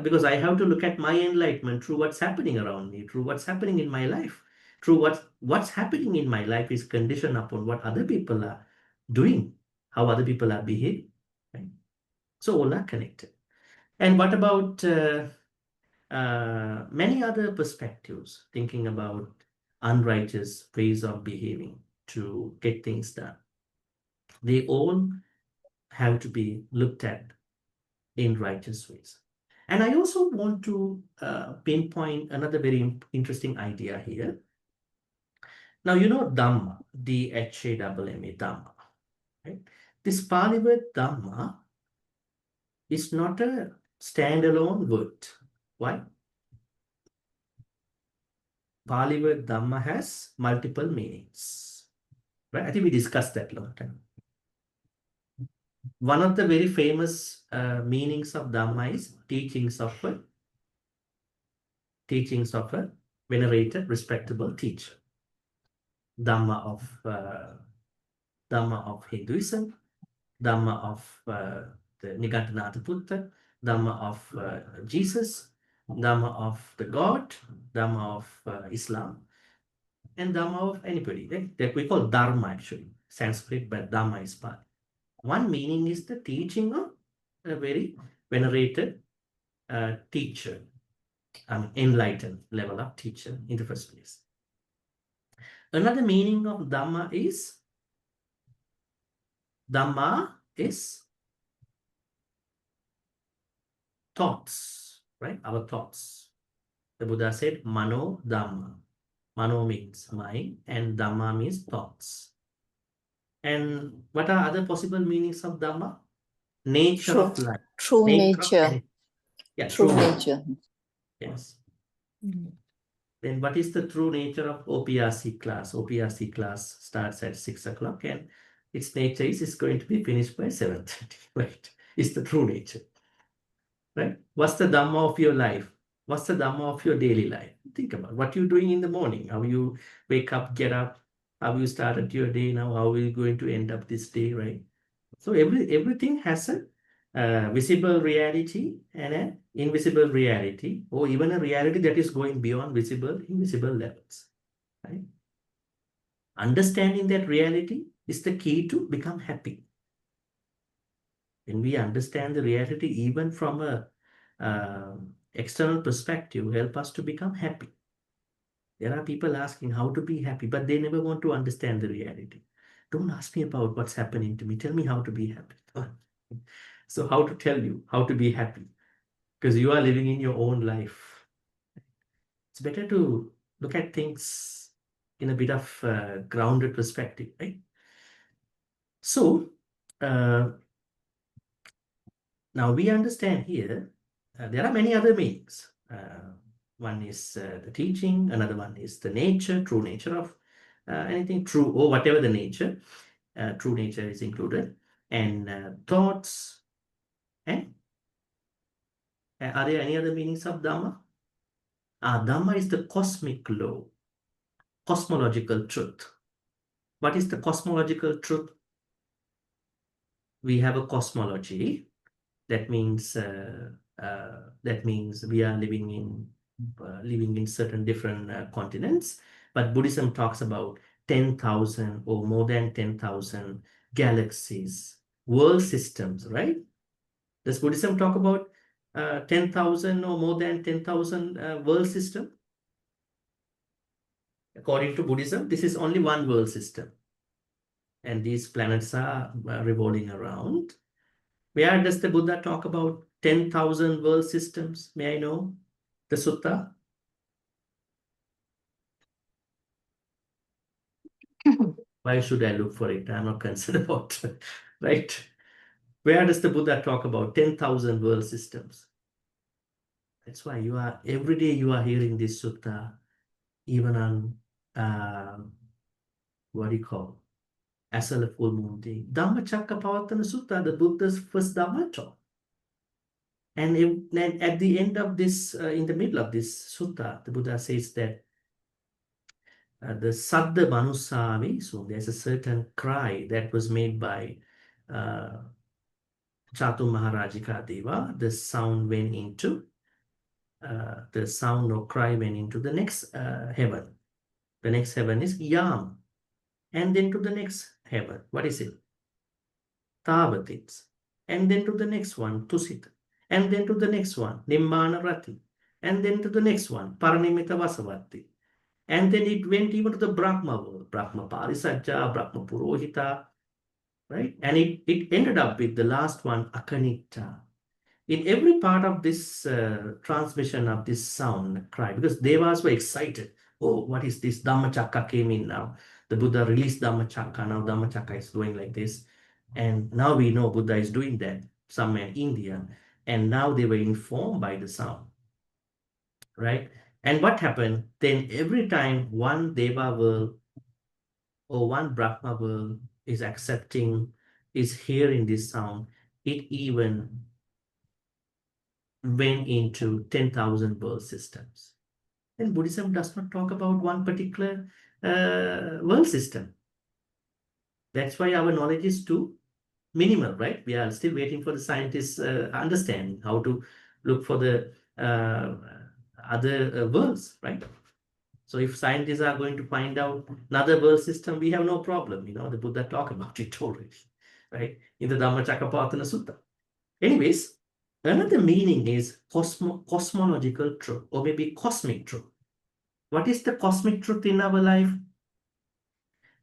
because I have to look at my enlightenment through what's happening around me, through what's happening in my life, through what's happening in my life is conditioned upon what other people are doing, how other people are behaving, right? So all are connected. And what about many other perspectives, thinking about unrighteous ways of behaving to get things done? They all have to be looked at in righteous ways. And I also want to pinpoint another very interesting idea here. Now, you know Dhamma, D-H-A-M-M-A, Dhamma, right? This Pali word Dhamma is not a standalone word. Why? Pali word Dhamma has multiple meanings, right? I think we discussed that long time. One of the very famous meanings of Dhamma is teachings of a venerated, respectable teacher. Dhamma of Hinduism, Dhamma of the Nigantanatha Buddha, Dhamma of Jesus, Dhamma of the God, Dhamma of Islam, and Dhamma of anybody. That we call Dharma actually, Sanskrit, but Dhamma is Pali. One meaning is the teaching of a very venerated teacher, enlightened level of teacher in the first place. Another meaning of Dhamma is thoughts, right? Our thoughts. The Buddha said, Mano Dhamma. Mano means mind and Dhamma means thoughts. And what are other possible meanings of Dhamma? Nature of life. True nature. Yeah, True nature. Yes. Then what is the true nature of OPRC class? OPRC class starts at 6 o'clock and its nature is it's going to be finished by 7:30, right? It's the true nature, right? What's the Dhamma of your life? What's the Dhamma of your daily life? Think about what you're doing in the morning, how you wake up, get up, how you started your day now, how are you going to end up this day, right? So everything has a visible reality and an invisible reality, or even a reality that is going beyond visible, invisible levels, right? Understanding that reality is the key to become happy. When we understand the reality, even from a external perspective, help us to become happy. There are people asking how to be happy, but they never want to understand the reality. Don't ask me about what's happening to me. Tell me how to be happy. So how to tell you how to be happy? Because you are living in your own life. It's better to look at things in a bit of grounded perspective, right? So now we understand here, there are many other meanings. One is the teaching, another one is the nature, true nature of anything true or whatever the nature, true nature is included, and thoughts. And are there any other meanings of Dhamma? Dhamma is the cosmic law, cosmological truth. What is the cosmological truth? We have a cosmology. That means we are living in certain different continents. But Buddhism talks about 10,000 or more than 10,000 galaxies, world systems, right? Does Buddhism talk about 10,000 or more than 10,000 world system? According to Buddhism, this is only one world system. And these planets are revolving around. Where does the Buddha talk about 10,000 world systems? May I know the sutta? Why should I look for it? I'm not concerned about it, right? Where does the Buddha talk about 10,000 world systems? That's why every day you are hearing this sutta, even on, what do you call, as a full moon day. Dhammacakkappavattana Sutta, the Buddha's first Dhamma talk. And at the end of this, in the middle of this sutta, the Buddha says that the Saddha Manusami, so there's a certain cry that was made by Chatu Maharajika Deva. The sound went into, the sound or cry went into the next heaven. The next heaven is Yam. And then to the next heaven, what is it? Tavatits. And then to the next one, Tusita. And then to the next one, Nimmana Rati. And then to the next one, Paranimita Vasavati. And then it went even to the Brahma world, Brahma Parisajja, Brahma Purohita, right? And it ended up with the last one, Akanita. In every part of this transmission of this sound, cry, because Devas were excited. Oh, what is this? Dhammacakka came in now. The Buddha released Dhammacakka. Now Dhammacakka is going like this. And now we know Buddha is doing that somewhere in India. And now they were informed by the sound, right? And what happened? Then every time one Deva world or one Brahma world is accepting, is hearing this sound, it even went into 10,000 world systems. And Buddhism does not talk about one particular world system. That's why our knowledge is too minimal, right? We are still waiting for the scientists' understanding how to look for the other worlds, right? So if scientists are going to find out another world system, we have no problem. The Buddha talked about it already, right? In the Dhammacakkappavattana Sutta. Anyways, another meaning is cosmological truth, or maybe cosmic truth. What is the cosmic truth in our life?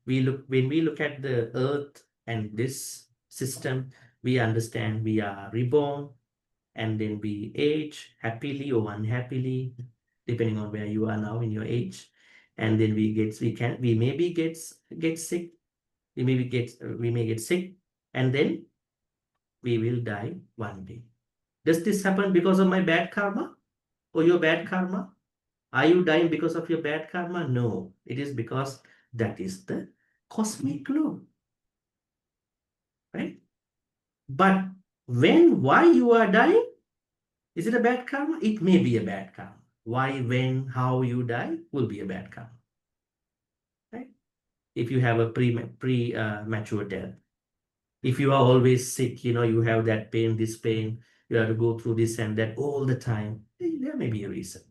When we look at the earth and this system, we understand we are reborn, and then we age happily or unhappily, depending on where you are now in your age. And then we maybe get sick, we may get sick, and then we will die one day. Does this happen because of my bad karma or your bad karma? Are you dying because of your bad karma? No, it is because that is the cosmic law, right? But why you are dying? Is it a bad karma? It may be a bad karma. Why, when, how you die will be a bad karma, right? If you have a premature death, if you are always sick, you have that pain, this pain, you have to go through this and that all the time, there may be a reason.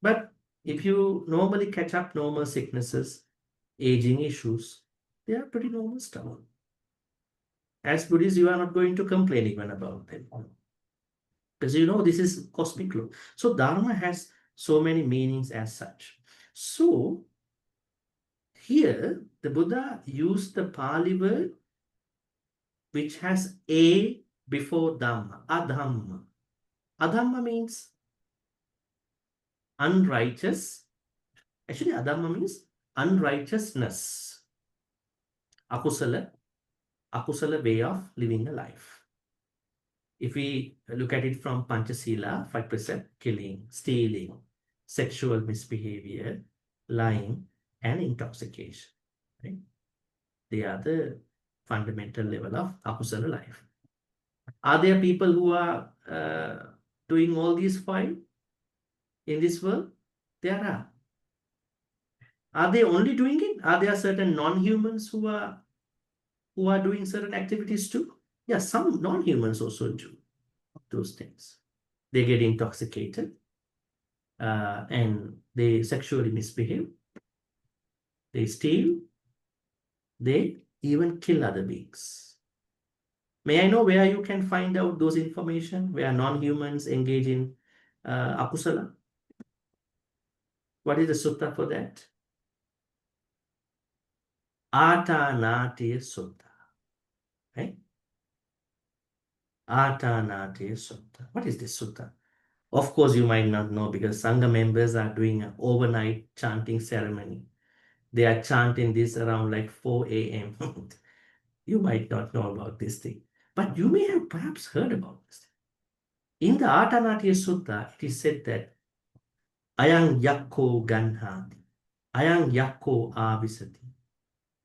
But if you normally catch up normal sicknesses, aging issues, they are pretty normal stuff. As Buddhists, you are not going to complain even about them. Because this is cosmic law. So Dharma has so many meanings as such. So here, the Buddha used the Pali word which has a before Dhamma, Adhamma. Adhamma means unrighteous. Actually, Adhamma means unrighteousness. Akusala way of living a life. If we look at it from Panchasila, 5%, killing, stealing, sexual misbehavior, lying, and intoxication, right? They are the fundamental level of akusala life. Are there people who are doing all these five in this world? There are. Are they only doing it? Are there certain non-humans who are doing certain activities too? Yeah, some non-humans also do those things. They get intoxicated and they sexually misbehave. They steal. They even kill other beings. May I know where you can find out those information, where non-humans engage in akusala? What is the sutta for that? Atanatiya Sutta. Right? Atanatiya Sutta. What is this sutta? Of course, you might not know because Sangha members are doing an overnight chanting ceremony. They are chanting this around like 4 a.m. You might not know about this thing, but you may have perhaps heard about this thing. In the Atanatiya Sutta, it is said that Ayang yakko ganhati, Ayang yakko avisati.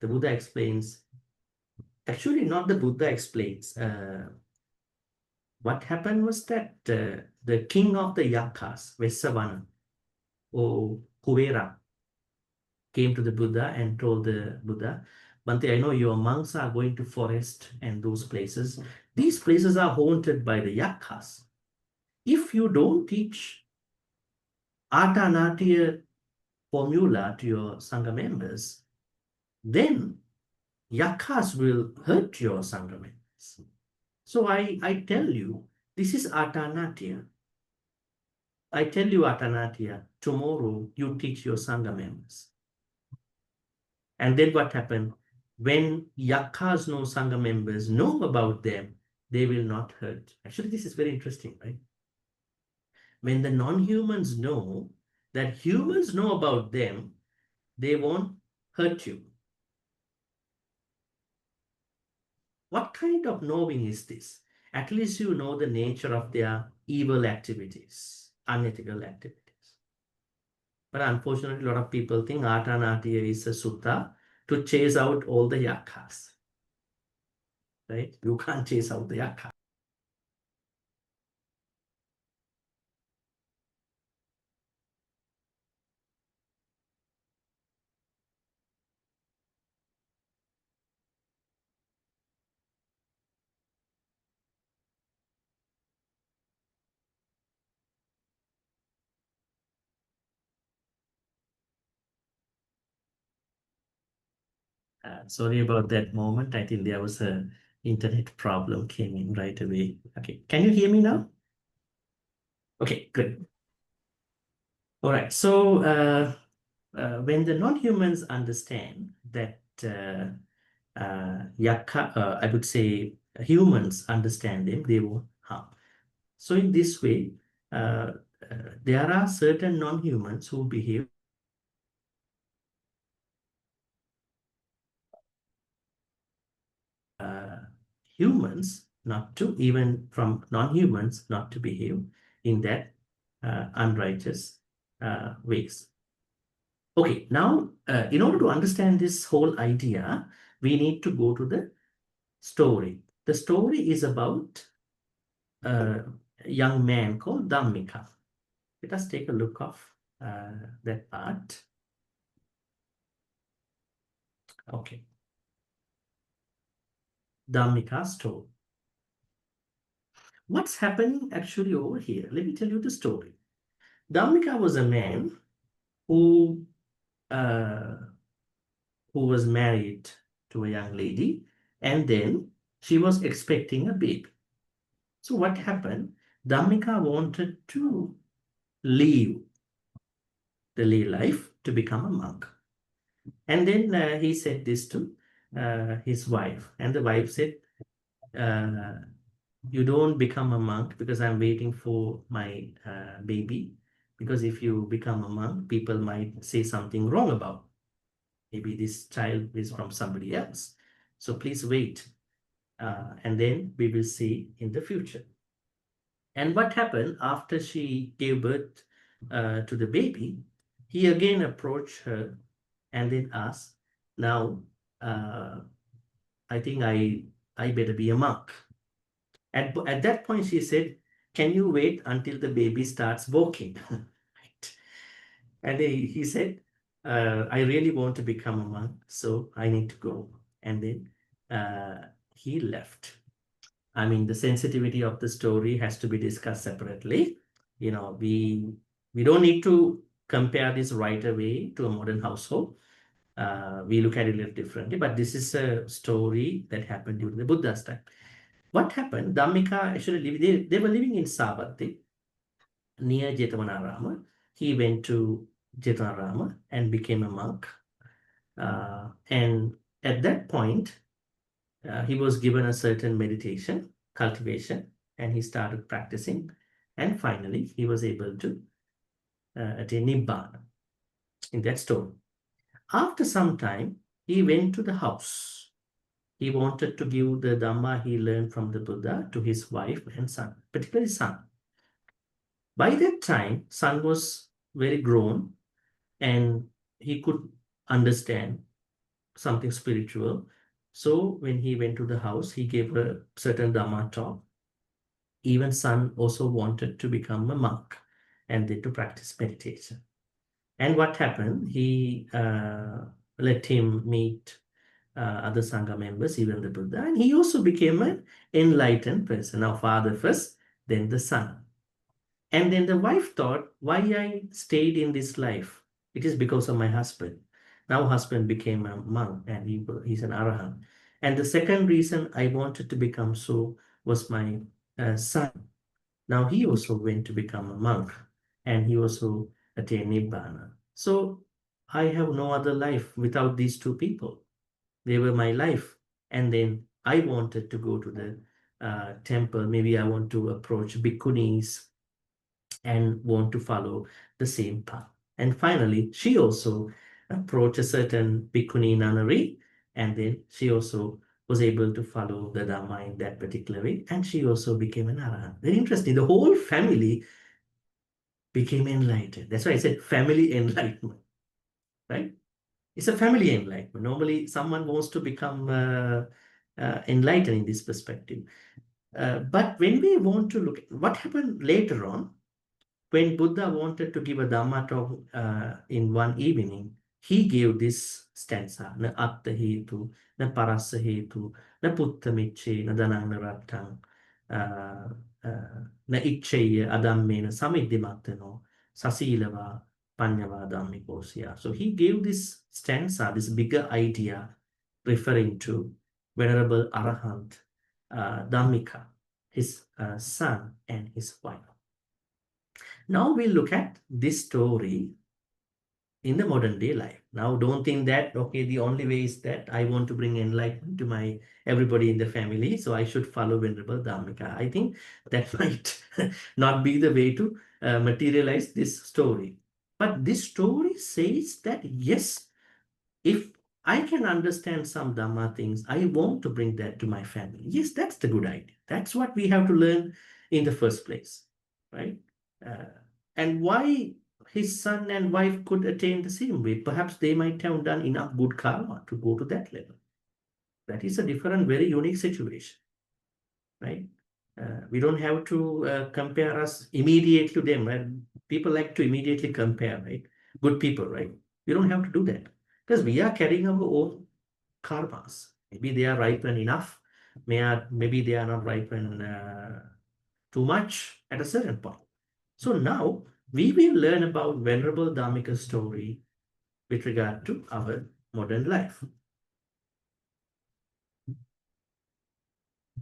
The Buddha explains, actually not the Buddha explains, what happened was that the king of the Yakas, Vesavana, or Kuvera, came to the Buddha and told the Buddha, Bhante, I know your monks are going to forest and those places. These places are haunted by the Yakas. If you don't teach Atanatiya formula to your Sangha members, then Yakas will hurt your Sangha members. So I tell you, this is Atanatiya. I tell you Atanatiya, tomorrow you teach your Sangha members. And then what happened? When Yakas know Sangha members know about them, they will not hurt. Actually, this is very interesting, right? When the non-humans know that humans know about them, they won't hurt you. What kind of knowing is this? At least you know the nature of their evil activities, unethical activities. But unfortunately, a lot of people think Atanatiya is a sutta to chase out all the yakas. Right? You can't chase out the yakas. Sorry about that moment. I think there was a internet problem came in right away. Okay, can you hear me now? Okay, good. All right, so when the non-humans understand that I would say humans understand them, they won't harm. So in this way, there are certain non-humans who behave humans not to, even from non-humans not to behave in that unrighteous ways. Okay, now in order to understand this whole idea, we need to go to the story. The story is about a young man called Dhammika. Let us take a look of that part. Okay. Dhammika's story. What's happening actually over here? Let me tell you the story. Dhammika was a man who was married to a young lady, and then she was expecting a baby. So what happened? Dhammika wanted to leave the lay life to become a monk. And then he said this to his wife, and the wife said, you don't become a monk because I'm waiting for my baby. Because if you become a monk, people might say something wrong about. Maybe this child is from somebody else. So please wait. And then we will see in the future. And what happened after she gave birth to the baby, he again approached her and then asked, now, I think I better be a monk. At that point, she said, can you wait until the baby starts walking? Right. And he said, I really want to become a monk, so I need to go. And then he left. I mean, the sensitivity of the story has to be discussed separately. You know, we don't need to compare this right away to a modern household. We look at it a little differently, but this is a story that happened during the Buddha's time. What happened? Dhammika actually, they were living in Savatthi, near Jetavanaram. He went to Jetavanaram and became a monk. And at that point, he was given a certain meditation, cultivation, and he started practicing. And finally, he was able to attain Nibbana in that story. After some time, he went to the house. He wanted to give the Dhamma he learned from the Buddha to his wife and son, particularly son. By that time, son was very grown and he could understand something spiritual. So when he went to the house, he gave a certain Dhamma talk. Even son also wanted to become a monk and then to practice meditation. And what happened? He let him meet other Sangha members, even the Buddha, and he also became an enlightened person. Now, father first, then the son. And then the wife thought, why I stayed in this life? It is because of my husband. Now husband became a monk and he's an arahant. And the second reason I wanted to become so was my son. Now he also went to become a monk and he also attained Nibbana. So I have no other life without these two people. They were my life. And then I wanted to go to the temple. Maybe I want to approach bhikkhunis and want to follow the same path. And finally, she also approached a certain bhikkhuni nunnery, and then she also was able to follow the Dhamma in that particular way, and she also became an arahant. Very interesting. The whole family became enlightened. That's why I said family enlightenment, right? It's a family enlightenment. Normally, someone wants to become enlightened in this perspective. But when we want to look at what happened later on, when Buddha wanted to give a Dhamma talk in one evening, he gave this stanza, na atta hetu, na parasa hetu, na putta micce, na danang na rattang, na icceya adamme na samiddimattano, sasilava panyava dhammikosya. So he gave this stanza, this bigger idea, referring to Venerable Arahant Dhammika, his son and his wife. Now we look at this story in the modern day life. Now don't think that, okay, the only way is that I want to bring enlightenment to everybody in the family, so I should follow Venerable Dhammika. I think that might not be the way to materialize this story. But this story says that, yes, if I can understand some Dhamma things, I want to bring that to my family. Yes, that's the good idea. That's what we have to learn in the first place, right? And why his son and wife could attain the same way? Perhaps they might have done enough good karma to go to that level. That is a different, very unique situation, right? We don't have to compare us immediately to them, right? People like to immediately compare, right? Good people, right? We don't have to do that because we are carrying our own karmas. Maybe they are ripened enough. Maybe they are not ripened too much at a certain point. So now we will learn about Venerable Dhammika's story with regard to our modern life.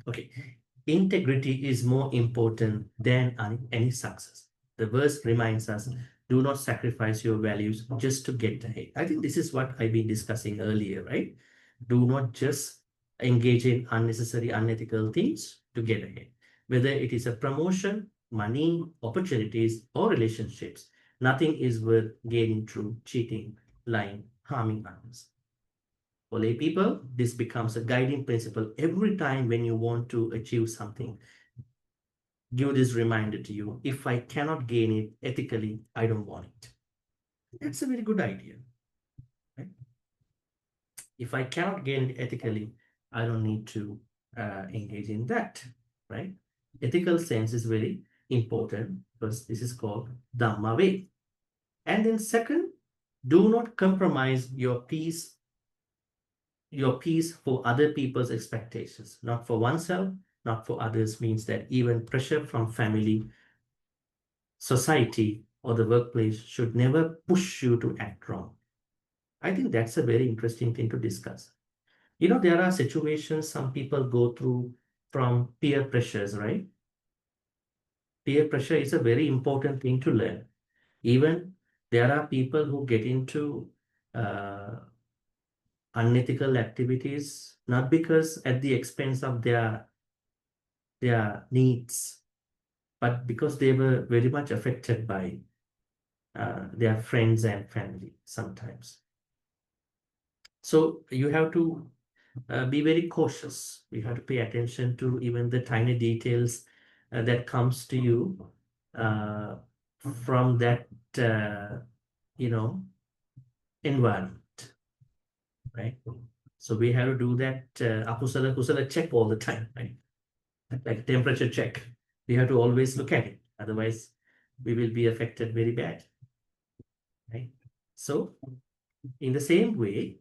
Okay, integrity is more important than any success. The verse reminds us, do not sacrifice your values just to get ahead. I think this is what I've been discussing earlier, right? Do not just engage in unnecessary, unethical things to get ahead. Whether it is a promotion, money, opportunities, or relationships, nothing is worth gaining through cheating, lying, harming others. For lay people, this becomes a guiding principle every time when you want to achieve something. Give this reminder to you. If I cannot gain it ethically, I don't want it. That's a very good idea. Right? If I cannot gain it ethically, I don't need to engage in that. Right? Ethical sense is very important because this is called Dhamma way. And then second, do not compromise your peace for other people's expectations, not for oneself, not for others, means that even pressure from family, society, or the workplace should never push you to act wrong. I think that's a very interesting thing to discuss. There are situations some people go through from peer pressures, right? Peer pressure is a very important thing to learn. Even there are people who get into unethical activities, not because at the expense of their needs, but because they were very much affected by their friends and family sometimes. So you have to be very cautious. You have to pay attention to even the tiny details that comes to you from that, environment, right? So we have to do that akusala kusala check all the time, right? Like temperature check. We have to always look at it. Otherwise, we will be affected very bad, right? So in the same way,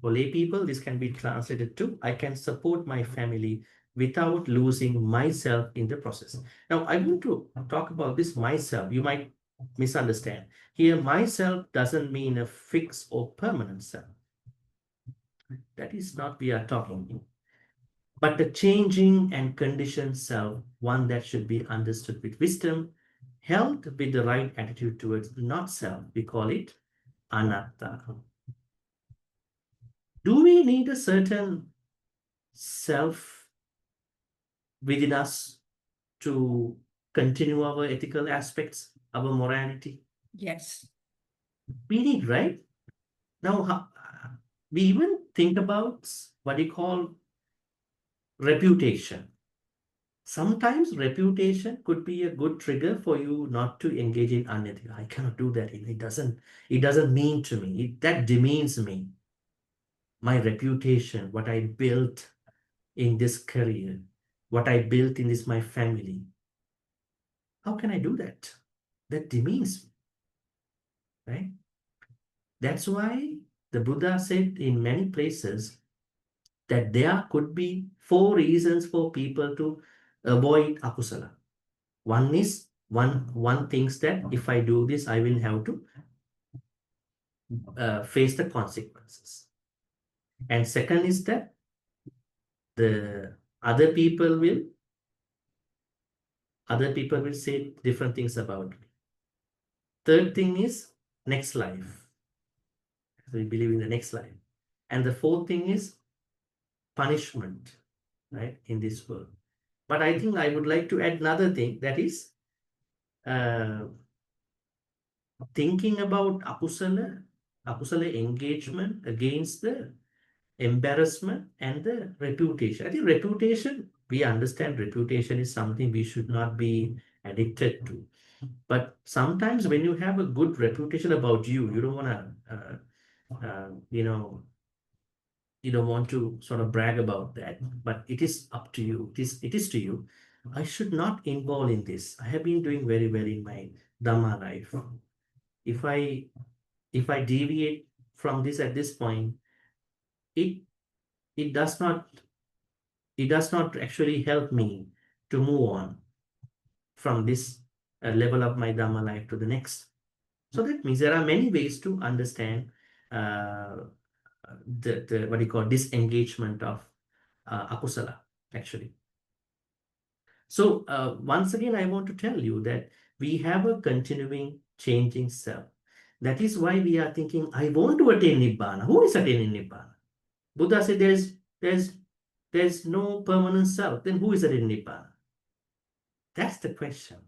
for lay people, this can be translated to, I can support my family without losing myself in the process. Now, I want to talk about this myself. You might misunderstand. Here, myself doesn't mean a fixed or permanent self. That is not we are talking. But the changing and conditioned self, one that should be understood with wisdom, held with the right attitude towards not self. We call it anatta. Do we need a certain self within us to continue our ethical aspects, our morality? Yes. We need, right? Now, we even think about what you call reputation. Sometimes reputation could be a good trigger for you not to engage in unethical. I cannot do that. It doesn't mean to me. That demeans me. My reputation, what I built in this career, what I built in this my family. How can I do that? That demeans me, right? That's why the Buddha said in many places that there could be 4 reasons for people to avoid akusala. One is one thinks that if I do this, I will have to face the consequences. And second is that the other people will say different things about me. Third thing is next life. So we believe in the next life. And the fourth thing is punishment, right, in this world. But I think I would like to add another thing, that is thinking about akusala engagement against the embarrassment and the reputation. I think reputation, we understand reputation is something we should not be addicted to. But sometimes when you have a good reputation about you, you don't want to, you don't want to sort of brag about that, but it is up to you. It is to you. I should not involve in this. I have been doing very well in my Dhamma life. If I deviate from this at this point, it does not actually help me to move on from this level of my Dhamma life to the next. So that means there are many ways to understand the what you call disengagement of akusala, actually. So once again, I want to tell you that we have a continuing changing self. That is why we are thinking, I want to attain Nibbana. Who is attaining Nibbana? Buddha said there's no permanent self. Then who is attaining Nibbana? That's the question.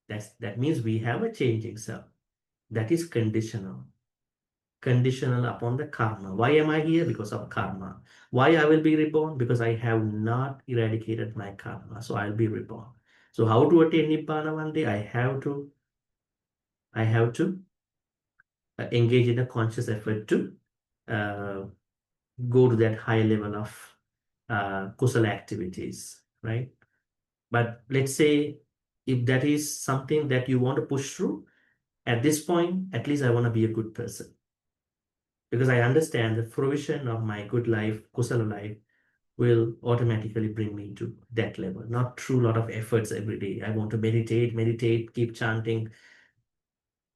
That means we have a changing self. That is conditional. Conditional upon the karma. Why am I here? Because of karma. Why I will be reborn? Because I have not eradicated my karma. So I'll be reborn. So how to attain Nibbana one day? I have to engage in a conscious effort to go to that high level of kusala activities, right? But let's say if that is something that you want to push through, at this point, at least I want to be a good person. Because I understand the fruition of my good life, kusala life, will automatically bring me to that level, not through a lot of efforts every day. I want to meditate, keep chanting,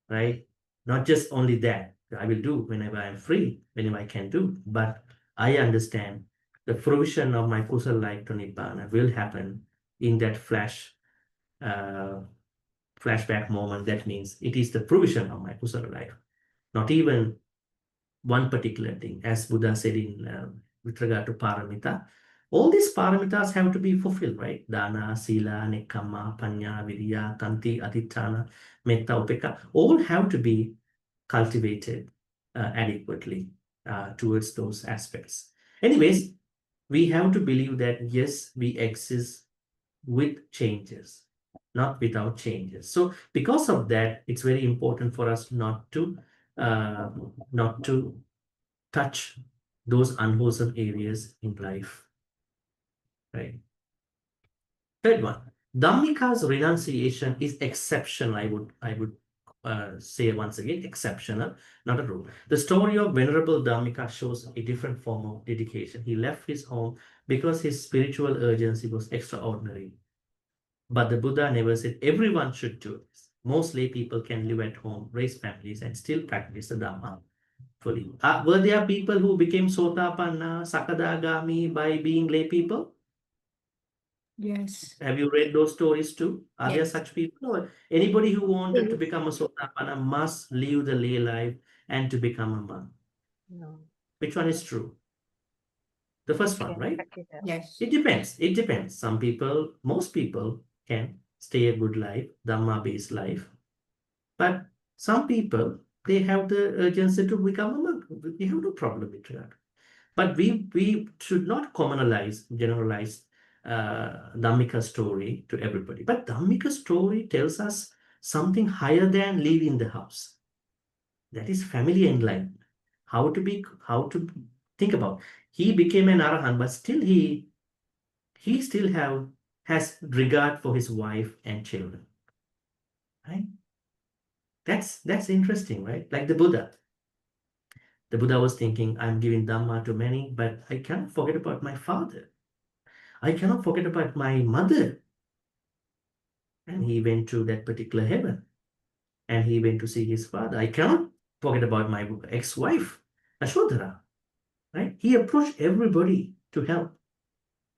right? Not just only that, I will do whenever I'm free, whenever I can do, but I understand the fruition of my kusala life to Nibbana will happen in that flashback moment. That means it is the fruition of my kusala life, not even one particular thing, as Buddha said in with regard to paramita. All these paramitas have to be fulfilled, right? Dana, sila, nekkhamma, panya, virya, kanti, adhitthana, metta, upekka, all have to be cultivated adequately towards those aspects. Anyways, we have to believe that yes, we exist with changes, not without changes. So because of that, it's very important for us not to touch those unwholesome areas in life, right? Third one, Dhammika's renunciation is exceptional. I would say once again, exceptional, not a rule. The story of Venerable Dhammika shows a different form of dedication. He left his home because his spiritual urgency was extraordinary. But the Buddha never said everyone should do this. Most lay people can live at home, raise families, and still practice the Dhamma fully. Were there people who became Sotapanna, Sakadagami by being lay people? Yes. Have you read those stories too? Are there Yes. such people? Or anybody who wanted to become a Sotapanna must live the lay life and to become a monk. No. Which one is true? The first one, right? Yes. It depends. It depends. Some people, most people can stay a good life, Dhamma-based life. But some people, they have the urgency to become a monk. We have no problem with that. But we should not generalize Dhammika's story to everybody. But Dhammika's story tells us something higher than leaving the house. That is family enlightenment. How to think about. He became an Arahant, but still he still has regard for his wife and children. Right? That's interesting, right? Like the Buddha. The Buddha was thinking, I'm giving Dhamma to many, but I cannot forget about my father. I cannot forget about my mother. And he went to that particular heaven. And he went to see his father. I cannot forget about my ex-wife, Ashodhara. Right? He approached everybody to help.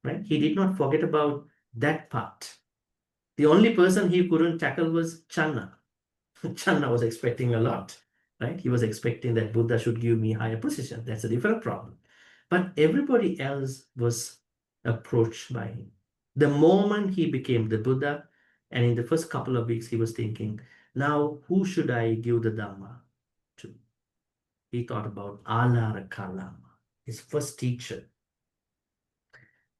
right? He did not forget about that part. The only person he couldn't tackle was Channa. Channa was expecting a lot, right? He was expecting that Buddha should give me higher position. That's a different problem. But everybody else was approached by him. The moment he became the Buddha, and in the first couple of weeks, he was thinking, now who should I give the Dhamma to? He thought about Alaraka Lama, his first teacher.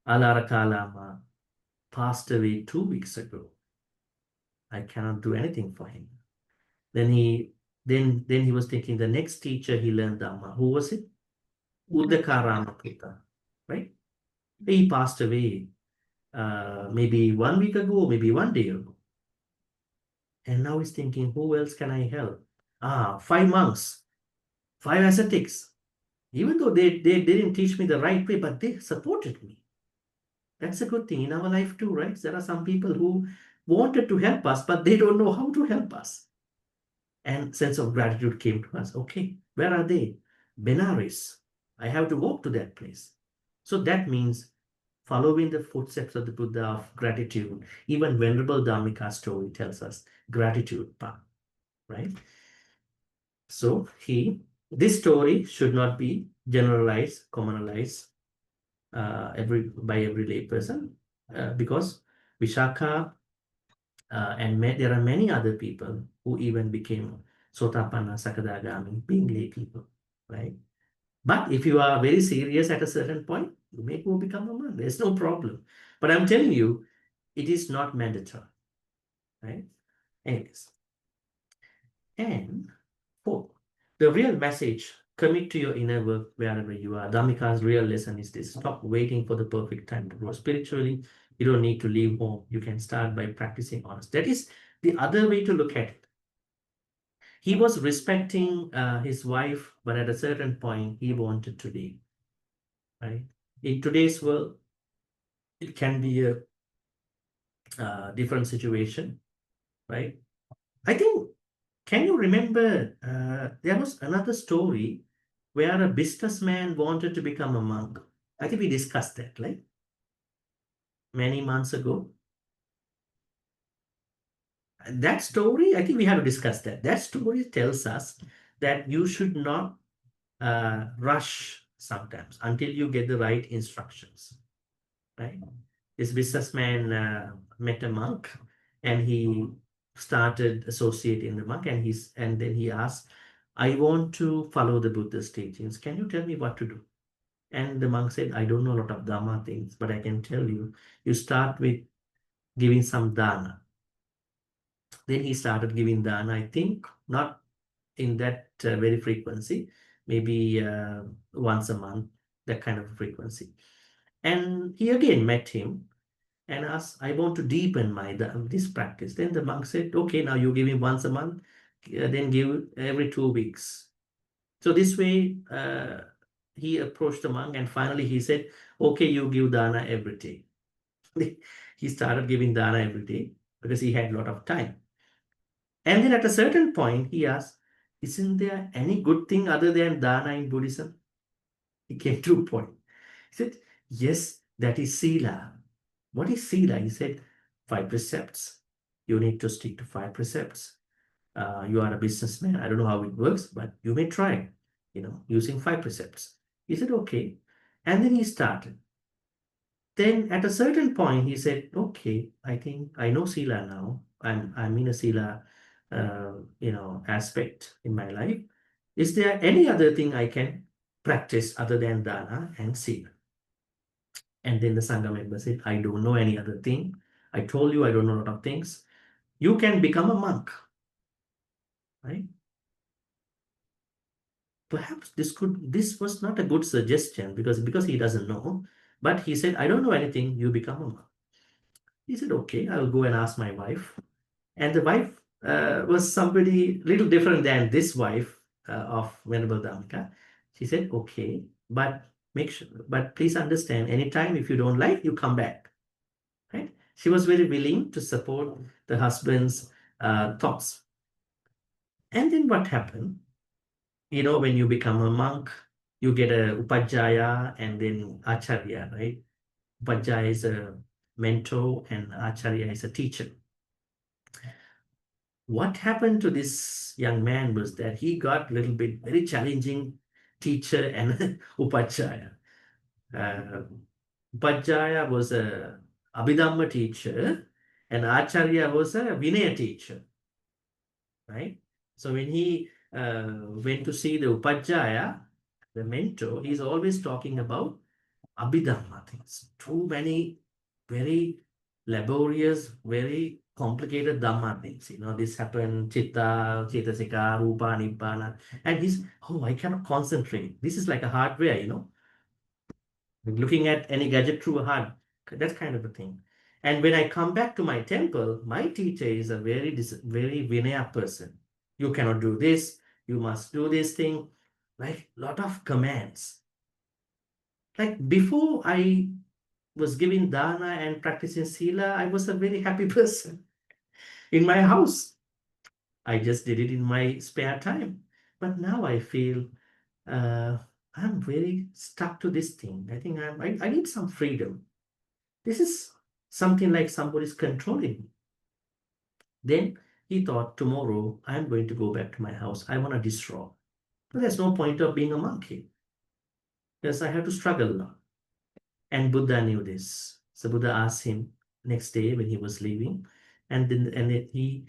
Alaraka Lama passed away 2 weeks ago. I cannot do anything for him. Then he was thinking the next teacher he learned Dhamma. Who was it? Uddaka Ramaputta, right? He passed away maybe 1 week ago, maybe 1 day ago. And now he's thinking, who else can I help? 5 monks, 5 ascetics. Even though they didn't teach me the right way, but they supported me. That's a good thing in our life too, right? There are some people who wanted to help us, but they don't know how to help us. And sense of gratitude came to us. Okay, where are they? Benares. I have to walk to that place. So that means following the footsteps of the Buddha of gratitude. Even Venerable Dhammika's story tells us gratitude path, right? So this story should not be generalized, commonalized by every lay person because Vishakha and there are many other people who even became Sotapanna, Sakadagami, being lay people, right? But if you are very serious at a certain point, you may go become a monk. There's no problem. But I'm telling you, it is not mandatory, right? Anyways. And 4, the real message, commit to your inner work wherever you are. Dhammika's real lesson is this: stop waiting for the perfect time to grow spiritually. You don't need to leave home. You can start by practicing honest. That is the other way to look at it. He was respecting his wife, but at a certain point, he wanted to leave, right? In today's world, it can be a different situation, right? I think, can you remember there was another story where a businessman wanted to become a monk? I think we discussed that, right? Many months ago. That story, I think we have to discuss that. That story tells us that you should not rush sometimes until you get the right instructions, right? This businessman met a monk and he started associating the monk, and then he asked, I want to follow the Buddha's teachings. Can you tell me what to do? And the monk said, I don't know a lot of Dhamma things, but I can tell you, you start with giving some dana. Then he started giving dana, I think, not in that very frequency, maybe once a month, that kind of frequency. And he again met him and asked, I want to deepen this practice. Then the monk said, okay, now you give him once a month, then give every 2 weeks. So this way, he approached the monk and finally he said, okay, you give dana every day. He started giving dana every day because he had a lot of time. And then at a certain point, he asked, isn't there any good thing other than dana in Buddhism? He came to a point. He said, yes, that is sila. What is sila? He said, 5 precepts. You need to stick to 5 precepts. You are a businessman. I don't know how it works, but you may try, using 5 precepts. He said, okay. And then he started. Then at a certain point, he said, okay, I think I know sila now. I'm in a sila, aspect in my life. Is there any other thing I can practice other than dana and sila? And then the Sangha member said, I don't know any other thing. I told you I don't know a lot of things. You can become a monk, right? Perhaps this was not a good suggestion because he doesn't know. But he said, I don't know anything. You become a monk. He said, okay, I'll go and ask my wife. And the wife was somebody little different than this wife of Venerable Dhammika. She said, okay, but please understand, anytime if you don't like, you come back. Right? She was very willing to support the husband's thoughts. And then what happened? When you become a monk, you get a upajjhaya and then acharya, right? Vajja is a mentor and Acharya is a teacher. What happened to this young man was that he got a little bit very challenging teacher and Upachaya. Upachaya was a Abhidhamma teacher and Acharya was a Vinaya teacher, right? So when he went to see the Upachaya, the mentor, he's always talking about Abhidhamma things. Too many very laborious, very complicated Dhamma things. This happened, Chitta, Chetasika, Rupa, Nibbana. And he's, I cannot concentrate. This is like a hardware, looking at any gadget through a hard, that kind of a thing. And when I come back to my temple, my teacher is a very Vinaya person. You cannot do this, you must do this thing, like lot of commands. Like before I was giving dana and practicing sila, I was a very happy person in my house. I just did it in my spare time. But now I feel I'm very stuck to this thing. I think I need some freedom. This is something like somebody's controlling me. Then he thought, tomorrow I'm going to go back to my house. I want to destroy. But there's no point of being a monkey because I have to struggle now. And Buddha knew this. So Buddha asked him next day when he was leaving, and he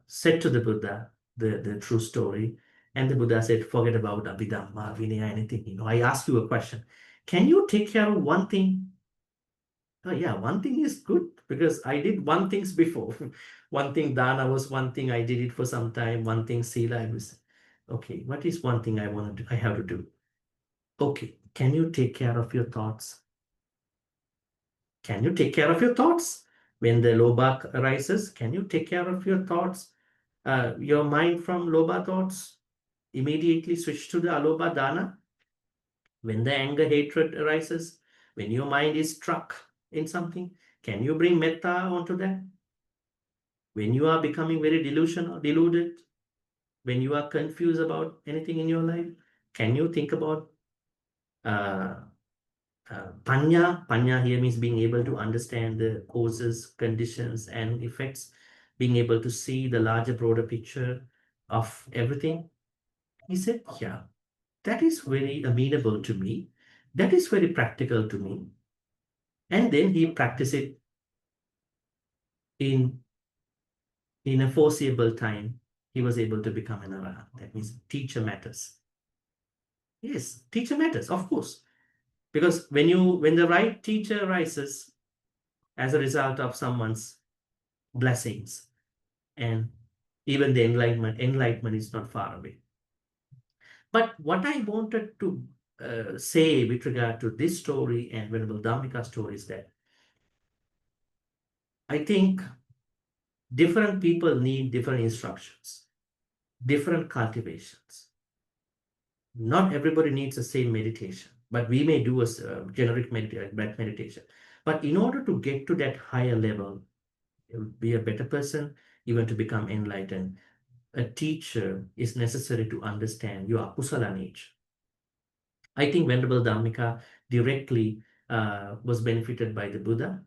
said to the Buddha the true story. And the Buddha said, forget about Abhidhamma, Vinaya, anything. I ask you a question. Can you take care of one thing? Oh, yeah, one thing is good because I did one things before. One thing dana was one thing, I did it for some time. One thing sila, I was, okay, what is one thing I want to do? I have to do. Okay, can you take care of your thoughts? Can you take care of your thoughts? When the lobha arises, can you take care of your thoughts? Your mind from lobha thoughts, immediately switch to the alobha dana. When the anger, hatred arises, when your mind is struck in something, can you bring metta onto that? When you are becoming very deluded, when you are confused about anything in your life, can you think about Panya? Panya here means being able to understand the causes, conditions, and effects, being able to see the larger, broader picture of everything. He said, yeah, that is very amenable to me. That is very practical to me. And then he practiced it in a foreseeable time. He was able to become an arahant. That means teacher matters. Yes, teacher matters, of course. Because when the right teacher rises as a result of someone's blessings, and even the enlightenment is not far away. But what I wanted to say with regard to this story and Venerable Dhammika's story is that I think different people need different instructions, different cultivations. Not everybody needs the same meditation, but we may do a generic meditation. But in order to get to that higher level, be a better person, even to become enlightened, a teacher is necessary to understand your akusala nature. I think Venerable Dhammika directly was benefited by the Buddha,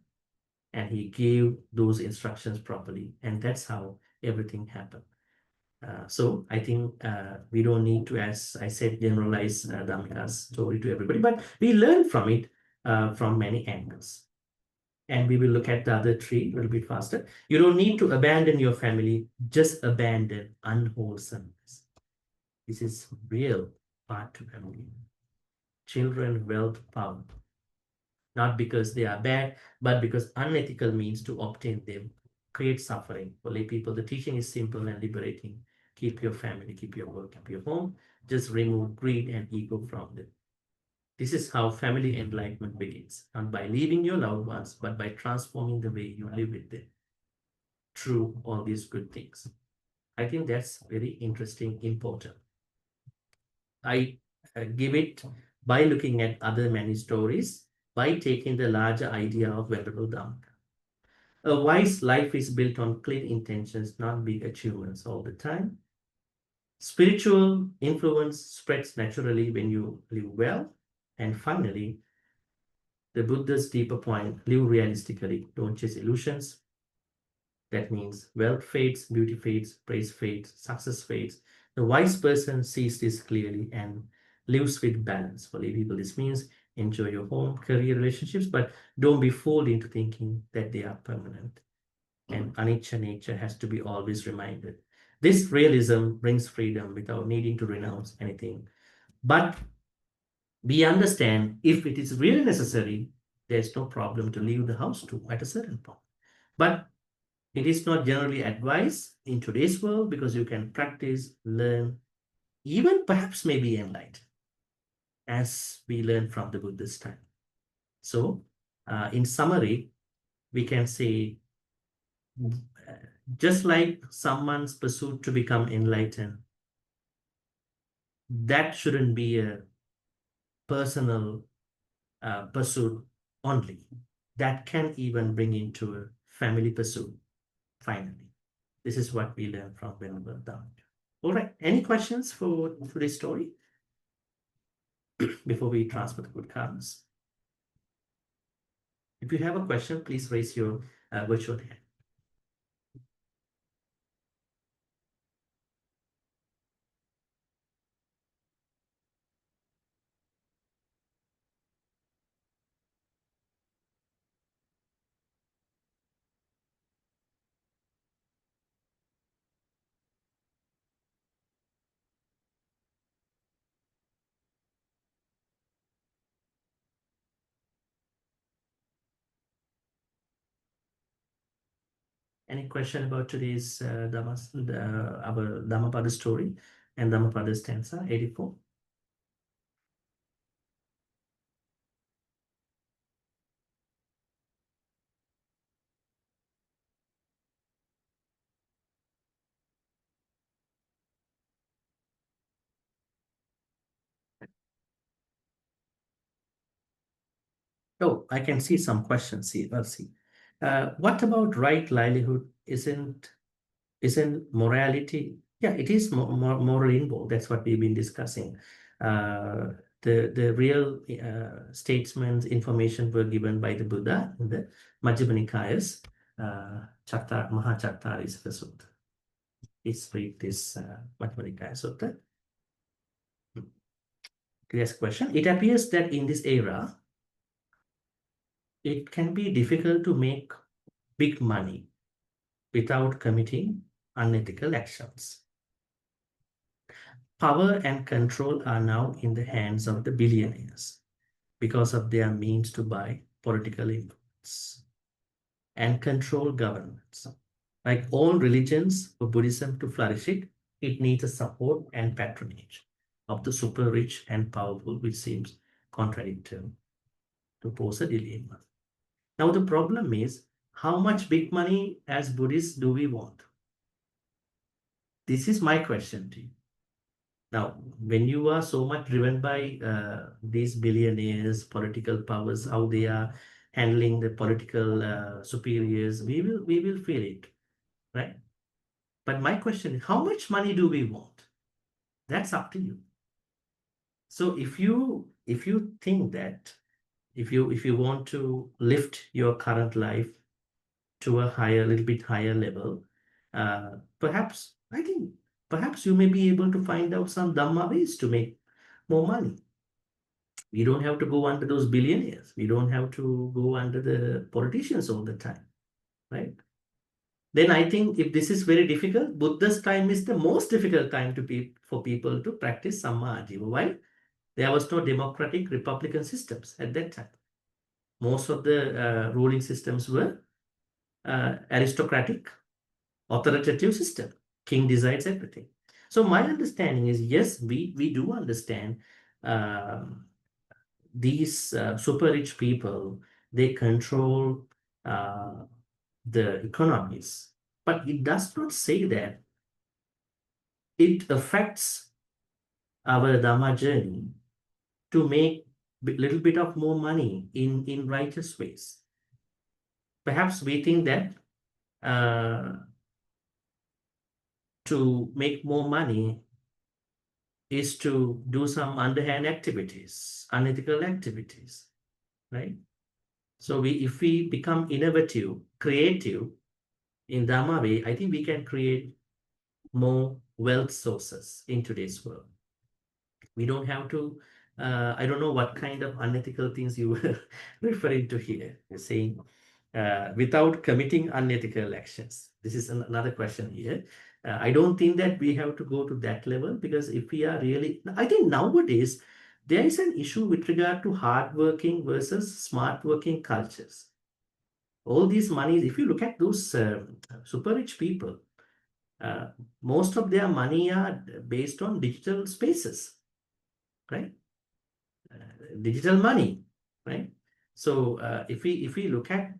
and he gave those instructions properly, and that's how everything happened. So I think we don't need to, as I said, generalize Dhammika's story to everybody, but we learn from it from many angles. And we will look at the other three a little bit faster. You don't need to abandon your family, just abandon unwholesomeness. This is real part to family. Children, wealth, power. Not because they are bad, but because unethical means to obtain them create suffering. For lay people, the teaching is simple and liberating. Keep your family, keep your work, keep your home. Just remove greed and ego from them. This is how family enlightenment begins, not by leaving your loved ones, but by transforming the way you live with them through all these good things. I think that's very interesting, important. I give it by looking at other many stories, by taking the larger idea of Venerable Dhammika. A wise life is built on clean intentions, not big achievements all the time. Spiritual influence spreads naturally when you live well. And finally, the Buddha's deeper point, live realistically, don't chase illusions. That means wealth fades, beauty fades, praise fades, success fades. The wise person sees this clearly and lives with balance. For lay people, this means enjoy your home, career, relationships, but don't be fooled into thinking that they are permanent. And anicca nature has to be always reminded. This realism brings freedom without needing to renounce anything. But we understand if it is really necessary, there's no problem to leave the house too at a certain point. But it is not generally advised in today's world because you can practice, learn, even perhaps maybe enlightened, as we learn from the Buddha's time. So, in summary, we can say, just like someone's pursuit to become enlightened, that shouldn't be a personal pursuit only. That can even bring into a family pursuit, finally. This is what we learn from Venerable Dhammapada. All right, any questions for today's story before we transfer the good karmas? If you have a question, please raise your virtual hand. Any question about today's our Dhammapada story and Dhammapada stanza 84? Oh, I can see some questions here. Let's see. What about right livelihood? Isn't morality? Yeah, it is morally involved. That's what we've been discussing. The real statements, information were given by the Buddha in the Majjhima Nikaya's Mahachattarisaka Sutta. Let's read this Majjhima Nikaya Sutta. Next question. It appears that in this era, it can be difficult to make big money without committing unethical actions. Power and control are now in the hands of the billionaires because of their means to buy political influence and control governments. Like all religions, for Buddhism to flourish, it needs the support and patronage of the super rich and powerful, which seems contradictory to pose a dilemma. Now, the problem is, how much big money as Buddhists do we want? This is my question to you. Now, when you are so much driven by these billionaires, political powers, how they are handling the political superiors, we will feel it, right? But my question is, how much money do we want? That's up to you. So if you think that if you want to lift your current life to a little bit higher level, perhaps you may be able to find out some Dhamma ways to make more money. We don't have to go under those billionaires. We don't have to go under the politicians all the time, right? Then I think if this is very difficult, Buddha's time is the most difficult time for people to practice Samma Ajiva. Why? There was no democratic republican systems at that time. Most of the ruling systems were aristocratic, authoritative system. King decides everything. So my understanding is, yes, we do understand these super rich people, they control the economies, but it does not say that it affects our Dhamma journey to make a little bit of more money in righteous ways. Perhaps we think that to make more money is to do some underhand activities, unethical activities, right? So if we become innovative, creative in Dhamma way, I think we can create more wealth sources in today's world. We don't have to, I don't know what kind of unethical things you were referring to here. You're saying without committing unethical actions. This is another question here. I don't think that we have to go to that level, because if we are really, I think nowadays there is an issue with regard to hardworking versus smart working cultures. All these monies, if you look at those super rich people, most of their money are based on digital spaces, right? Digital money, right? So if we look at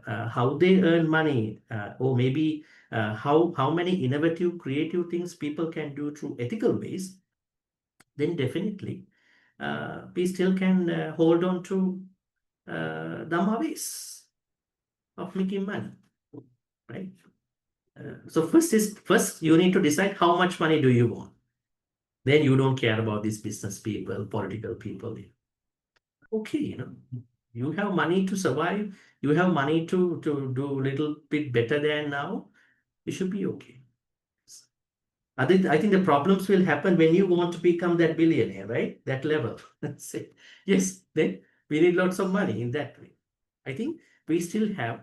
how they earn money, or maybe how many innovative, creative things people can do through ethical ways, then definitely we still can hold on to Dhamma ways of making money, right? So first you need to decide how much money do you want. Then you don't care about these business people, political people. Okay, you have money to survive, you have money to do a little bit better than now, you should be okay. I think the problems will happen when you want to become that billionaire, right? That level. Say, yes, then we need lots of money in that way. I think we still have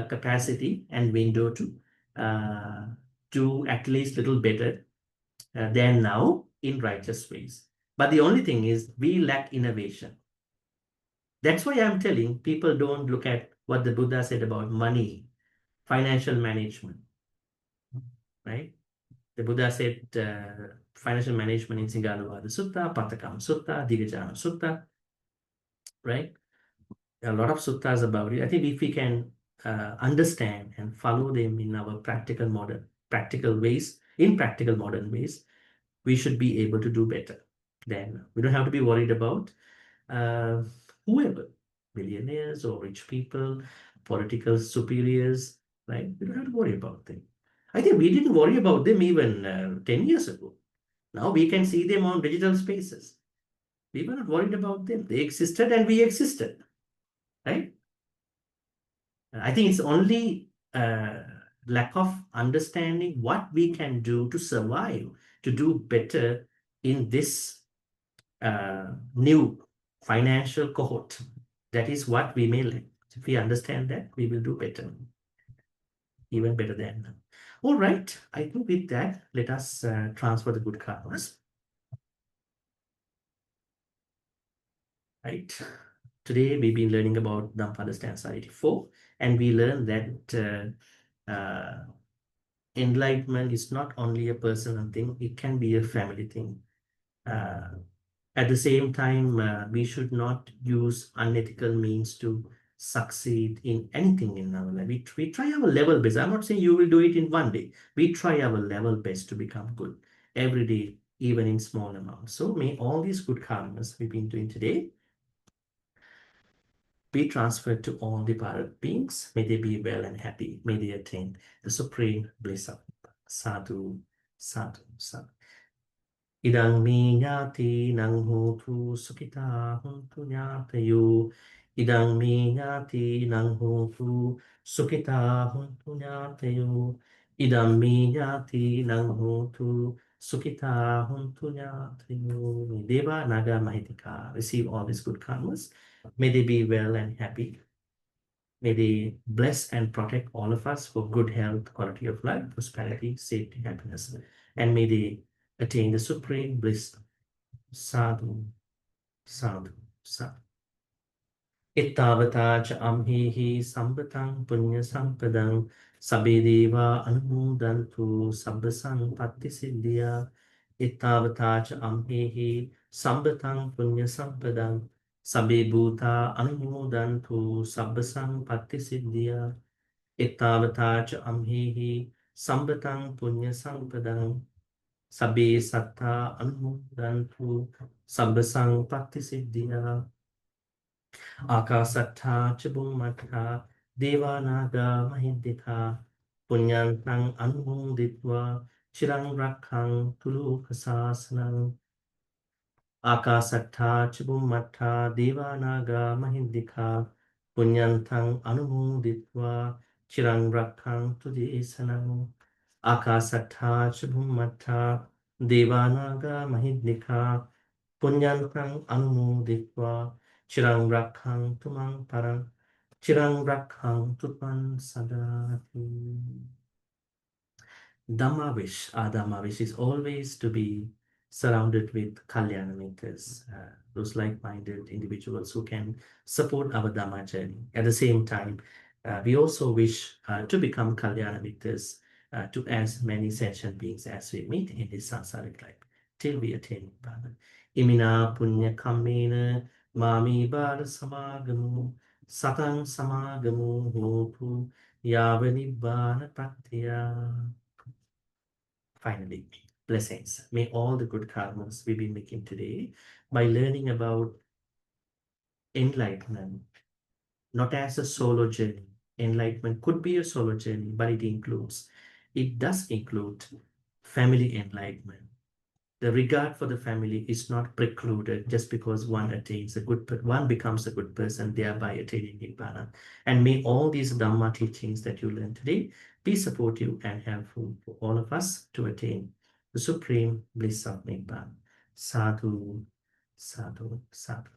capacity and window to do at least a little better than now in righteous ways. But the only thing is we lack innovation. That's why I'm telling people don't look at what the Buddha said about money, financial management, right? The Buddha said financial management in Singalovada Sutta, Patakam Sutta, Digajana Sutta, right? A lot of suttas about it. I think if we can understand and follow them in our practical modern ways, we should be able to do better. Then we don't have to be worried about whoever, millionaires or rich people, political superiors, right? We don't have to worry about them. I think we didn't worry about them even 10 years ago. Now we can see them on digital spaces. We were not worried about them. They existed and we existed, right? I think it's only lack of understanding what we can do to survive, to do better in this new financial cohort. That is what we may lack. If we understand that, we will do better, even better than now. All right, I think with that, let us transfer the good karmas. Right. Today, we've been learning about Dhammapada stanza 84, and we learned that enlightenment is not only a personal thing, it can be a family thing. At the same time, we should not use unethical means to succeed in anything in our life. We try our level best. I'm not saying you will do it in one day. We try our level best to become good every day, even in small amounts. So may all these good karmas we've been doing today be transferred to all the Bharat beings. May they be well and happy. May they attain the supreme bliss of sadhu, sadhu, sadhu. Idang mi nyati nang hotu sukita huntu nyatayu. Idang mi nyati nang hotu sukita huntu nyatayu. Idang mi nyati nang hotu sukita huntu nyatayu. May Deva Naga Mahitika receive all these good karmas. May they be well and happy. May they bless and protect all of us for good health, quality of life, prosperity, safety, happiness. And may they attain the supreme bliss. Sadhu, sadhu, sadhu. Ittavata cha amhihi sambatang punya sampadang sabbe deva anumodantu sabbasang patti siddhya. Ittavata cha amhihi sambatang punya sampadang sabbe bhuta anumodantu sabbasang patti siddhya. Ittavata cha amhihi sambatang punya sampadang sabbe satta anumodantu sabbasang patti siddhya. Akasattha ca Bhummattha Devanaga Mahindika Punyantang Anumoditva Chirang Rakhang Tulukasasanang. Akasattha ca Bhummattha Devanaga Mahindika Punyantang anumoditva chirang rakkhantu desanam. Akasattha ca bhummattha devanaga mahidnika punyantang anumoditva chirang rakkhantu mang parang chirang rakkhantu man sadati. Dhammavish is always to be surrounded with Kalyanamitas, those like-minded individuals who can support our Dhamma journey. At the same time, we also wish to become Kalyanamitas to as many sentient beings as we meet in this samsaric life, till we attain Nibbana. Imina punya kammena mami bala samagamu satang samagamu hotu yava Nibbana pratya. Finally, blessings. May all the good karmas we've been making today by learning about enlightenment, not as a solo journey. Enlightenment could be a solo journey, but it does include family enlightenment. The regard for the family is not precluded just because one becomes a good person, thereby attaining Nibbana. And may all these Dhamma teachings that you learn today be supportive and helpful for all of us to attain the supreme bliss of Nibbana. Sadhu, sadhu, sadhu.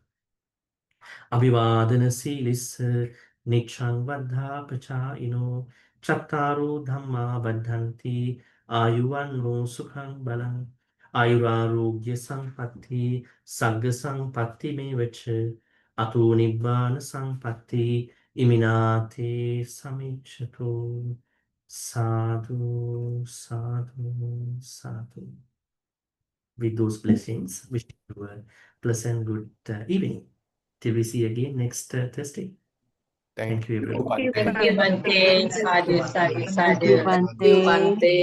Abhivadana silissa nichang vaddha pachayino chattaru dhamma baddhanti ayuvanno sukhang balang ayurarogya sampatti sagga sampatti me vacha ato nibbana sampatti iminate samichato. Sadhu, sadhu, sadhu. With those blessings, wish you a pleasant good evening. Till we see again next Thursday. Thank you, everyone. Thank you, Bhante. Sadhu, sadhu, Thank you, sadhu. Thank you, Bhante. Bhante.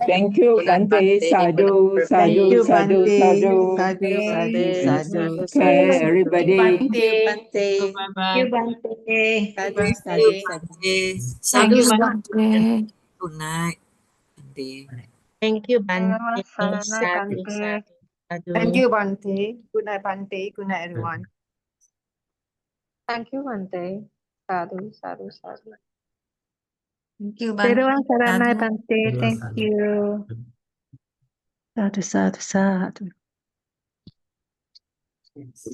Thank you, Bhante. Sadhu, Thank sadhu, you, sadhu, Bhante. sadhu. Sadhu, sadhu, Bhante. sadhu. Sadhu, Okay, sadhu, Thank sadhu. you, everybody. Bhante. Bye-bye. Bhante. Sadhu, sadhu, sadhu. Thank Sadhu, you, Bhante. Good night, Bhante. Thank you, Bhante. Namaste, Sadhu, Bhante. sadhu, Thank sadhu. you, Bhante. Good night, Bhante. Good night, everyone. Thank you, Bhante. Sadhu, sadhu, sadhu. Thank you, Peruan Bhante. Saranai Sadhu. Bhante. Thank you. Sadhu, sadhu, sadhu. Yes.